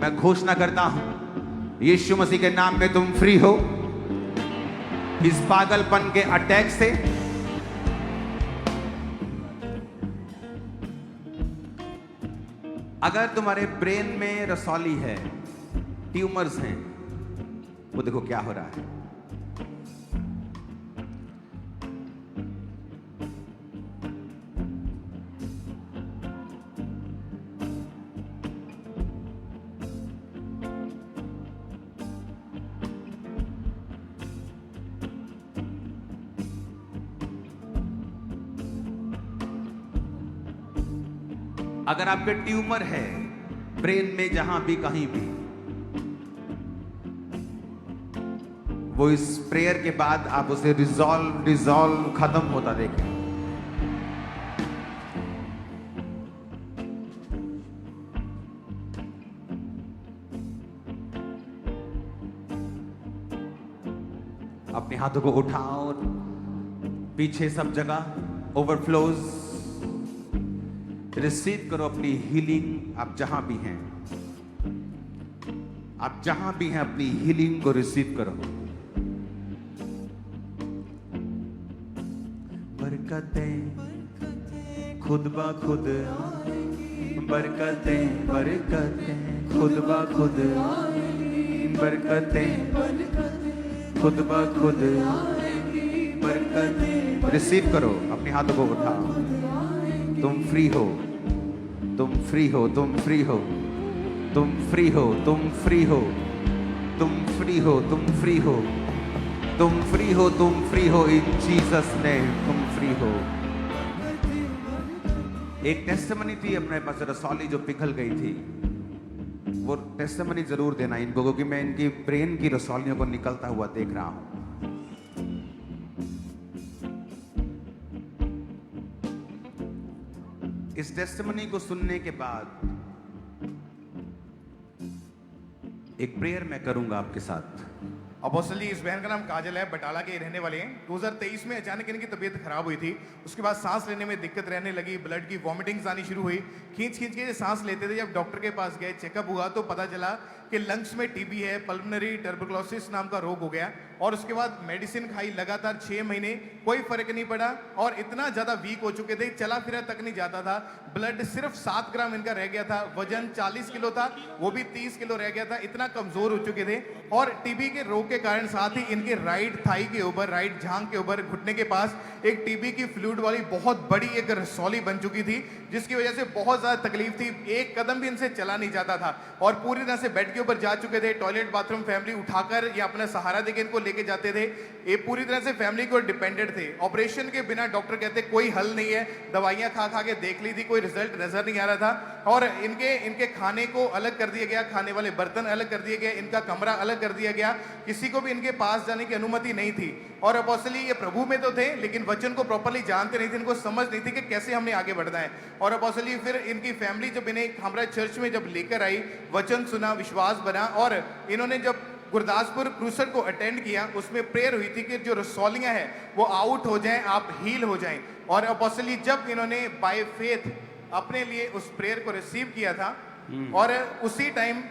मैं घोषणा करता हूं यीशु मसीह के नाम में तुम फ्री हो इस पागलपन के अटैक से। अगर तुम्हारे ब्रेन में रसौली है, ट्यूमर्स हैं, वो देखो क्या हो रहा है। अगर आपके ट्यूमर है ब्रेन में जहां भी कहीं भी, वो इस प्रेयर के बाद आप उसे डिसॉल्व खत्म होता देखें। अपने हाथों को उठाओ, पीछे सब जगह ओवरफ्लोज, रिसीव करो अपनी हीलिंग। आप जहां भी हैं, आप जहां भी हैं, अपनी हीलिंग को रिसीव करो। बरकतें खुद ब खुद, बरकतें बरकतें खुद ब खुद, बरकतें खुद ब खुद, बरकतें। रिसीव करो, अपने हाथों को उठाओ। तुम फ्री हो, तुम फ्री हो, तुम फ्री हो, तुम फ्री हो, तुम फ्री हो, तुम फ्री हो, तुम फ्री हो, तुम फ्री हो, तुम फ्री हो। इन जीसस नेम तुम फ्री हो। एक टेस्टिमनी थी अपने पास रसौली जो पिघल गई थी, वो टेस्टिमनी जरूर देना इनको, क्योंकि मैं इनकी ब्रेन की रसौलियों को निकलता हुआ देख रहा हूं। इस टेस्टिमनी को सुनने के बाद एक प्रेयर मैं करूंगा आपके साथ। अपोस्टल जी, इस बहन का नाम काजल है, बटाला के रहने वाले हैं। 2023 में अचानक इनकी तबीयत खराब हुई थी। उसके बाद सांस लेने में दिक्कत रहने लगी, ब्लड की वॉमिटिंग्स आनी शुरू हुई। खींच खींच के सांस लेते थे। जब डॉक्टर के पास गए, चेकअप हुआ तो पता चला कि लंग्स में टीबी है, पल्मोनरी टर्बुलोसिस नाम का रोग हो गया। और उसके बाद मेडिसिन खाई लगातार 6 महीने, कोई फर्क नहीं पड़ा और इतना ज्यादा वीक हो चुके थे, चला फिरा तक नहीं जाता था। ब्लड सिर्फ 7 ग्राम इनका रह गया था, वजन 40 किलो था, वो भी 30 किलो रह गया था, इतना कमजोर हो चुके थे। और टीबी के रोग के कारण साथ ही इनके राइट थाई के ऊपर, राइट जांघ के ऊपर, घुटने के पास एक टीबी की फ्लूइड वाली बहुत बड़ी एक रसौली बन चुकी थी, जिसकी वजह से बहुत ज्यादा तकलीफ थी। एक कदम भी इनसे चला नहीं जाता था और पूरी तरह से बेड के ऊपर जा चुके थे। टॉयलेट बाथरूम फैमिली उठाकर या अपना सहारा देके इनको लेके जाते थे। ये पूरी तरह से फैमिली को डिपेंडेंट थे। ऑपरेशन के बिना डॉक्टर कहते कोई हल नहीं है। दवाइयां खा खा के देख ली थी, कोई रिजल्ट नजर नहीं आ रहा था। और इनके खाने को अलग कर दिया गया, खाने वाले बर्तन अलग कर दिए गए, इनका कमरा अलग कर दिया गया, किसी को भी इनके पास जाने की अनुमति नहीं थी। और अपोस्टली ये प्रभु में तो थे, लेकिन वचन को प्रॉपर्ली जानते नहीं थे, इनको समझ नहीं थी कि कैसे हमने आगे बढ़ना है। और अपोस्टली फिर इनकी फैमिली जब इन्हें हमारा चर्च में जब लेकर आई, वचन सुना, विश्वास बना, और इन्होंने जब गुरदासपुर क्रूसड को अटेंड किया, उसमें प्रेयर हुई थी कि जो रसौलियां हैं वो आउट हो जाएं, आप हील हो जाएं। और अपोस्टली जब इन्होंने बाय फेथ अपने लिए उस प्रेयर को रिसीव किया था और उसी टाइम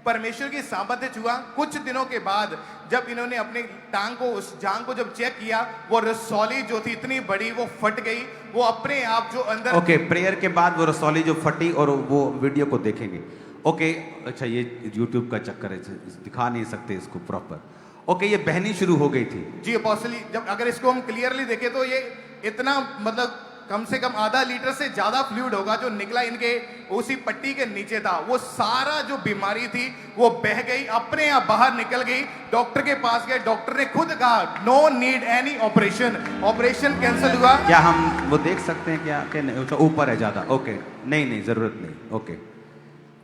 परमेश्वर की सामर्थ्य हुआ। कुछ दिनों के बाद जब इन्होंने अपने टांग को, उस जांग को जब चेक किया, वो रसौली जो थी इतनी बड़ी वो फट गई, वो अपने आप जो अंदर। ओके, प्रेयर के बाद वो रसौली जो फटी, और वो वीडियो को देखेंगे। ओके, अच्छा ये YouTube का चक्कर है, दिखा नहीं सकते इसको प्रॉपर। ओके, ये बहनी शुरू हो गई थी जी अपोस्टली, जब अगर इसको हम क्लियरली देखें तो ये इतना मतलब कम से कम आधा लीटर से ज्यादा फ्लूइड होगा जो निकला इनके उसी पट्टी के नीचे था। वो सारा जो बीमारी थी वो बह गई, अपने आप बाहर निकल गई। डॉक्टर के पास गए, डॉक्टर ने खुद कहा no need any operation, operation cancel हुआ। क्या हम वो देख सकते हैं क्या? कि नहीं, ऊपर है ज्यादा। ओके, नहीं जरूरत नहीं। ओके,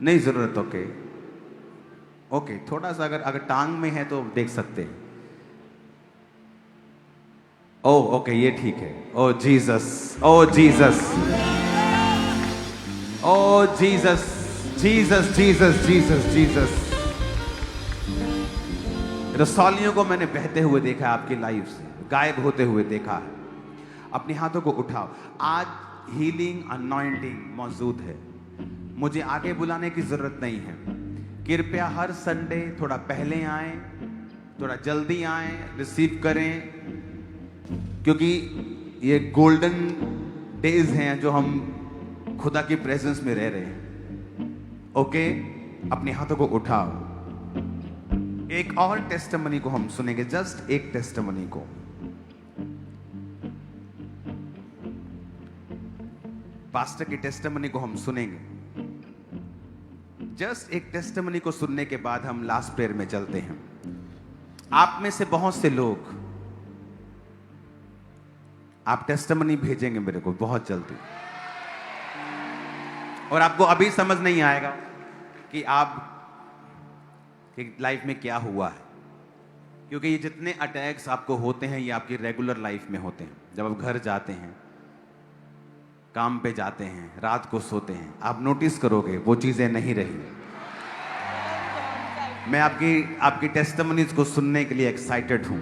नहीं जरूरत। ओके ओके, थोड़ा सा अगर टांग में है तो देख सकते हैं। ओह ओके, ये ठीक है। O Jesus, O Jesus, O Jesus, Jesus Jesus Jesus Jesus. रसौलियों को मैंने बहते हुए देखा है, आपकी लाइफ से गायब होते हुए देखा है। अपने हाथों को उठाओ। आज हीलिंग अनॉइंटिंग मौजूद है। मुझे आगे बुलाने की जरूरत नहीं है। कृपया हर संडे थोड़ा पहले आए, थोड़ा जल्दी आए, रिसीव करें, क्योंकि ये गोल्डन डेज हैं जो हम खुदा की प्रेजेंस में रह रहे हैं। ओके, अपने हाथों को उठाओ। एक और टेस्टिमनी को हम सुनेंगे, जस्ट एक टेस्टिमनी को। पास्टर की टेस्टिमनी को हम सुनेंगे। जस्ट एक टेस्टिमनी को सुनने के बाद हम लास्ट प्रेयर में चलते हैं। आप में से बहुत से लोग आप टेस्टिमनी भेजेंगे मेरे को बहुत जल्दी, और आपको अभी समझ नहीं आएगा कि आप की लाइफ में क्या हुआ है, क्योंकि ये जितने अटैक्स आपको होते हैं ये आपकी रेगुलर लाइफ में होते हैं। जब आप घर जाते हैं, काम पे जाते हैं, रात को सोते हैं, आप नोटिस करोगे वो चीजें नहीं रही। मैं आपकी टेस्टिमनीज को सुनने के लिए एक्साइटेड हूं।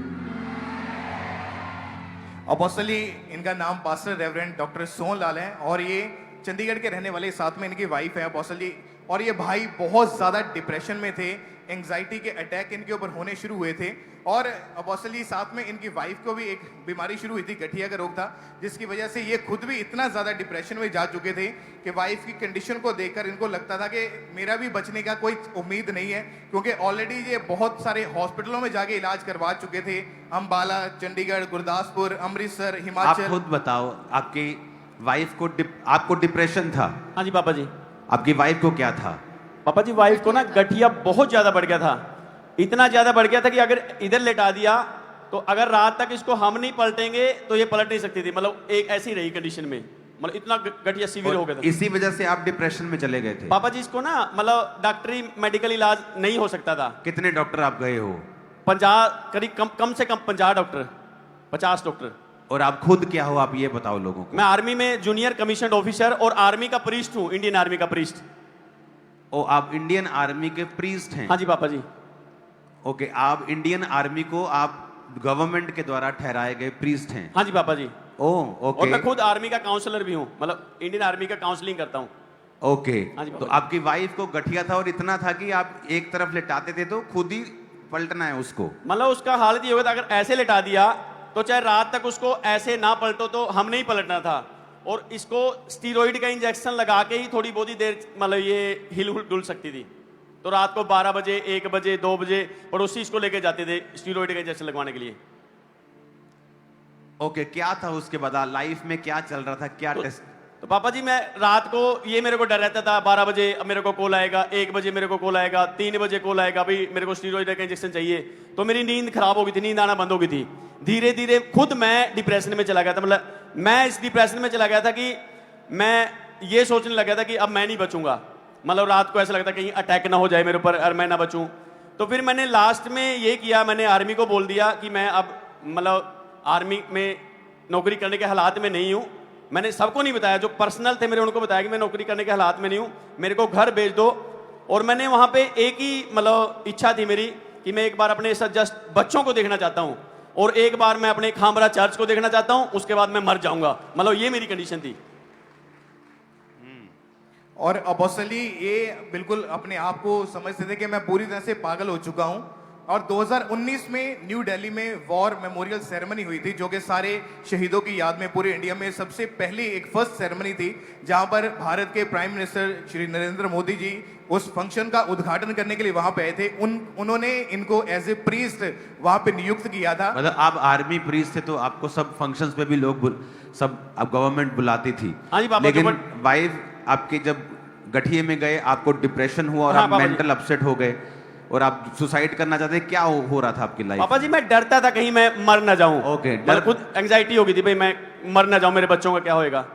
अपोस्टली, इनका नाम pastor reverend doctor Sohan Lal है और ये चंडीगढ़ के रहने वाले, साथ में इनकी वाइफ है अपोस्टली। और ये भाई बहुत ज्यादा डिप्रेशन में थे, एंजाइटी के अटैक इनके ऊपर होने शुरू हुए थे। और अपोस्टली साथ में इनकी वाइफ को भी एक बीमारी शुरू हुई थी, गठिया का रोग था, जिसकी वजह से ये खुद भी इतना ज्यादा डिप्रेशन में जा चुके थे कि वाइफ की कंडीशन को देखकर इनको लगता था कि मेरा भी बचने का कोई उम्मीद नहीं है, क्योंकि ऑलरेडी ये बहुत सारे हॉस्पिटलों में जाके इलाज करवा चुके थे। अंबाला, चंडीगढ़, गुरदासपुर, अमृतसर, हिमाचल। आप खुद बताओ, आपकी वाइफ को आपको डिप्रेशन था? हाँ जी पापा जी। आपकी वाइफ को क्या था? पापा जी, वाइफ को ना गठिया बहुत ज्यादा बढ़ गया था। इतना ज्यादा बढ़ गया था कि अगर इधर लेटा दिया तो अगर रात तक इसको हम नहीं पलटेंगे तो ये पलट नहीं सकती थी। मतलब एक ऐसी रही कंडीशन में। मतलब इतना गठिया सीवियर हो गया था। इसी वजह से आप डिप्रेशन में चले गए थे? पापा जी इसको ना मतलब डॉक्टरी मेडिकल इलाज नहीं हो सकता था। कितने डॉक्टर आप गए हो? 50 करीब कम से कम 50 डॉक्टर, 50 डॉक्टर। और आप खुद क्या हो, आप ये बताओ लोगों को। मैं आर्मी में जूनियर कमीशन्ड ऑफिसर और आर्मी का प्रीस्ट हूँ, इंडियन आर्मी का प्रीस्ट। ओ, आप इंडियन आर्मी के प्रीस्ट हैं? हाँ जी पापा जी। ओके, आप इंडियन आर्मी को आप गवर्नमेंट के द्वारा ठहराए गए प्रीस्ट हैं? हाँ जी पापा जी। Oh okay. और मैं खुद आर्मी का काउंसलर भी हूँ, मतलब इंडियन आर्मी का काउंसलिंग करता हूँ। ओके, हाँ जी तो पापा। आपकी वाइफ को गठिया था और इतना था कि आप एक तरफ लेटाते थे तो खुद ही पलटना है उसको। मतलब उसका हालत ये हो गया था, अगर ऐसे लेटा दिया तो चाहे रात तक उसको ऐसे ना पलटो तो हमने ही पलटना था। और इसको स्टीरॉइड का इंजेक्शन लगा के ही थोड़ी बहुत ही देर मतलब ये हिल डुल सकती थी। तो रात को 12 बजे, 1 बजे, 2 बजे पड़ोसी इसको लेके जाते थे स्टीरॉइड का इंजेक्शन लगवाने के लिए। ओके, क्या था उसके बाद लाइफ में क्या चल रहा था, क्या टेस्ट? तो पापा जी मैं रात को ये मेरे को डर रहता था, 12 बजे अब मेरे को कॉल आएगा, 1 बजे मेरे को कॉल आएगा, 3 बजे कॉल आएगा, भाई मेरे को स्टीरॉइड का इंजेक्शन चाहिए। तो मेरी नींद खराब हो गई थी, नींद आना बंद हो गई थी। धीरे धीरे खुद मैं डिप्रेशन में चला गया था। मतलब मैं इस डिप्रेशन में चला गया था कि मैं ये सोचने लगा था कि अब मैं नहीं बचूंगा। मतलब रात को ऐसा लगता कहीं अटैक ना हो जाए मेरे ऊपर और मैं ना बचूं। तो फिर मैंने लास्ट में ये किया, मैंने आर्मी को बोल दिया कि मैं अब मतलब आर्मी में नौकरी करने के हालात में नहीं हूँ। मैंने सबको नहीं बताया, जो पर्सनल थे मेरे उनको बताया कि मैं नौकरी करने के हालात में नहीं हूँ, मेरे को घर भेज दो। और मैंने वहाँ पे एक ही मतलब इच्छा थी मेरी कि मैं एक बार अपने जस्ट बच्चों को देखना चाहता हूँ और एक बार मैं अपने खामरा चर्च को देखना चाहता हूँ, उसके बाद मैं मर जाऊंगा। मतलब ये मेरी कंडीशन थी। और अपोस्टली ये बिल्कुल अपने आप को समझते थे कि मैं पूरी तरह से पागल हो चुका हूं। और 2019 में न्यू दिल्ली में वॉर मेमोरियल सेरेमनी हुई थी, जो कि सारे शहीदों की याद में पूरे इंडिया में सबसे पहली एक फर्स्ट सेरेमनी थी, जहां पर भारत के प्राइम मिनिस्टर श्री नरेंद्र मोदी जी उस फंक्शन का उद्घाटन करने के लिए वहां पे आए थे। उन्होंने इनको एज ए प्रीस्ट वहां पे नियुक्त किया था। मतलब आप आर्मी प्रीस्ट थे तो आपको सब फंक्शंस पे भी लोग सब अब गवर्नमेंट बुलाती थी। हाँ जी पापा। लेकिन वाइफ आपके जब गठिए में गए, आपको डिप्रेशन हुआ और हाँ, आप पापा जी। मेंटल अपसेट हो गए और आप सुसाइड करना चाहते, क्या हो रहा था आपकी लाइफ? पापा जी मैं डरता था कहीं मैं मर ना जाऊं। ओके, मतलब खुद एंजाइटी हो गई थी, भाई मैं मर ना जाऊं, मेरे बच्चों का क्या होएगा।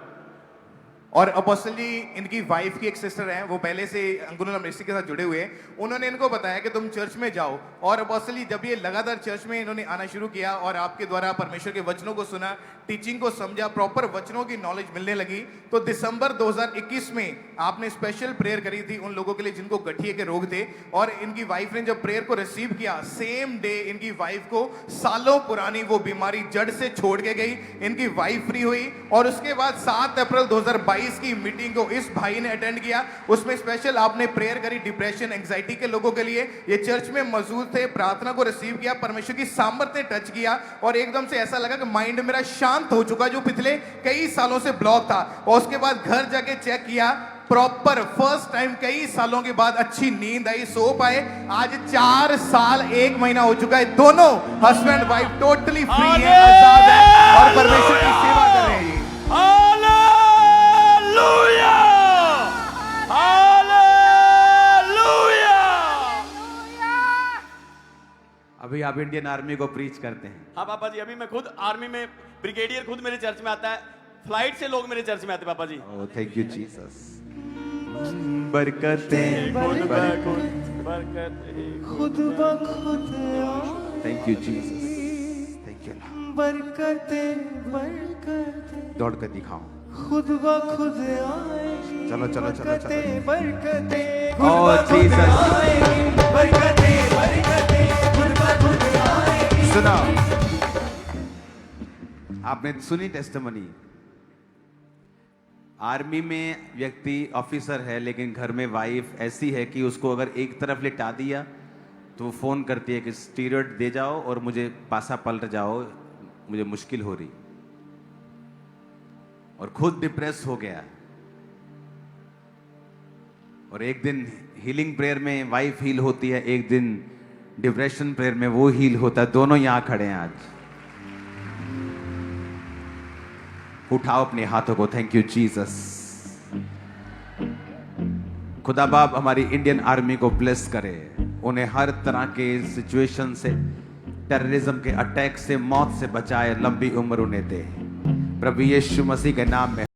और अपोस्टली इनकी वाइफ की एक सिस्टर है, वो पहले से अंकुरम मिनिस्ट्री के साथ जुड़े हुए हैं। उन्होंने इनको बताया कि तुम चर्च में जाओ। और अपोस्टली जब ये लगातार चर्च में इन्होंने आना शुरू किया और आपके द्वारा परमेश्वर के वचनों को सुना, टीचिंग को समझा, प्रॉपर वचनों की नॉलेज मिलने लगी, तो दिसंबर 2021 में आपने स्पेशल प्रेयर करी थी उन लोगों के लिए जिनको गठिए के रोग थे। और इनकी वाइफ ने जब प्रेयर को रिसीव किया, सेम डे इनकी वाइफ को सालों पुरानी वो बीमारी जड़ से छोड़ के गई, इनकी वाइफ फ्री हुई। और उसके बाद 7 अप्रैल 2022 की मीटिंग को इस भाई ने अटेंड किया, उसमें स्पेशल आपने प्रेयर करी डिप्रेशन एंजाइटी के लोगों के लिए। ये चर्च में मौजूद थे, प्रार्थना को रिसीव किया, परमेश्वर की सामर्थ ने टच किया और एकदम से ऐसा लगा कि माइंड मेरा शांत हो चुका, जो पिछले कई सालों से ब्लॉक था। और उसके बाद घर जाके चेक किया, प्रॉपर फर्स्ट टाइम कई सालों के बाद अच्छी नींद आई, सो पाए। आज 4 साल 1 महीना हो चुका है, दोनों हस्बैंड वाइफ टोटली फ्री है, आजाद है और परमेश्वर की सेवा कर रहे हैं। अभी आप इंडियन आर्मी को प्रीच करते हैं? हाँ पापा जी, अभी मैं खुद आर्मी में ब्रिगेडियर खुद मेरे चर्च में आता है, फ्लाइट से लोग मेरे चर्च में आते पापा जी। Oh thank you Jesus. बरकतें खुद ब खुद thank you Jesus, thank you. बरकतें बरकतें दौड़ कर दिखाओ। खुद ब खुद आएगी। चलो चलो चलो चलो। बरकतें ओह जीसस, बरकतें बरकतें खुद ब खुद आएगी। सुना आपने, सुनी टेस्टिमनी। आर्मी में व्यक्ति ऑफिसर है लेकिन घर में वाइफ ऐसी है कि उसको अगर एक तरफ लिटा दिया तो वो फोन करती है कि स्टीरॉइड दे जाओ और मुझे पासा पलट जाओ, मुझे मुश्किल हो रही, और खुद डिप्रेस हो गया। और एक दिन हीलिंग प्रेयर में वाइफ हील होती है, एक दिन डिप्रेशन प्रेयर में वो हील होता है। दोनों यहां खड़े हैं आज। उठाओ अपने हाथों को। Thank you Jesus. खुदा बाप हमारी इंडियन आर्मी को ब्लेस करे, उन्हें हर तरह के सिचुएशन से, टेररिज्म के अटैक से, मौत से बचाए, लंबी उम्र उन्हें दे, प्रभु यीशु मसीह के नाम में।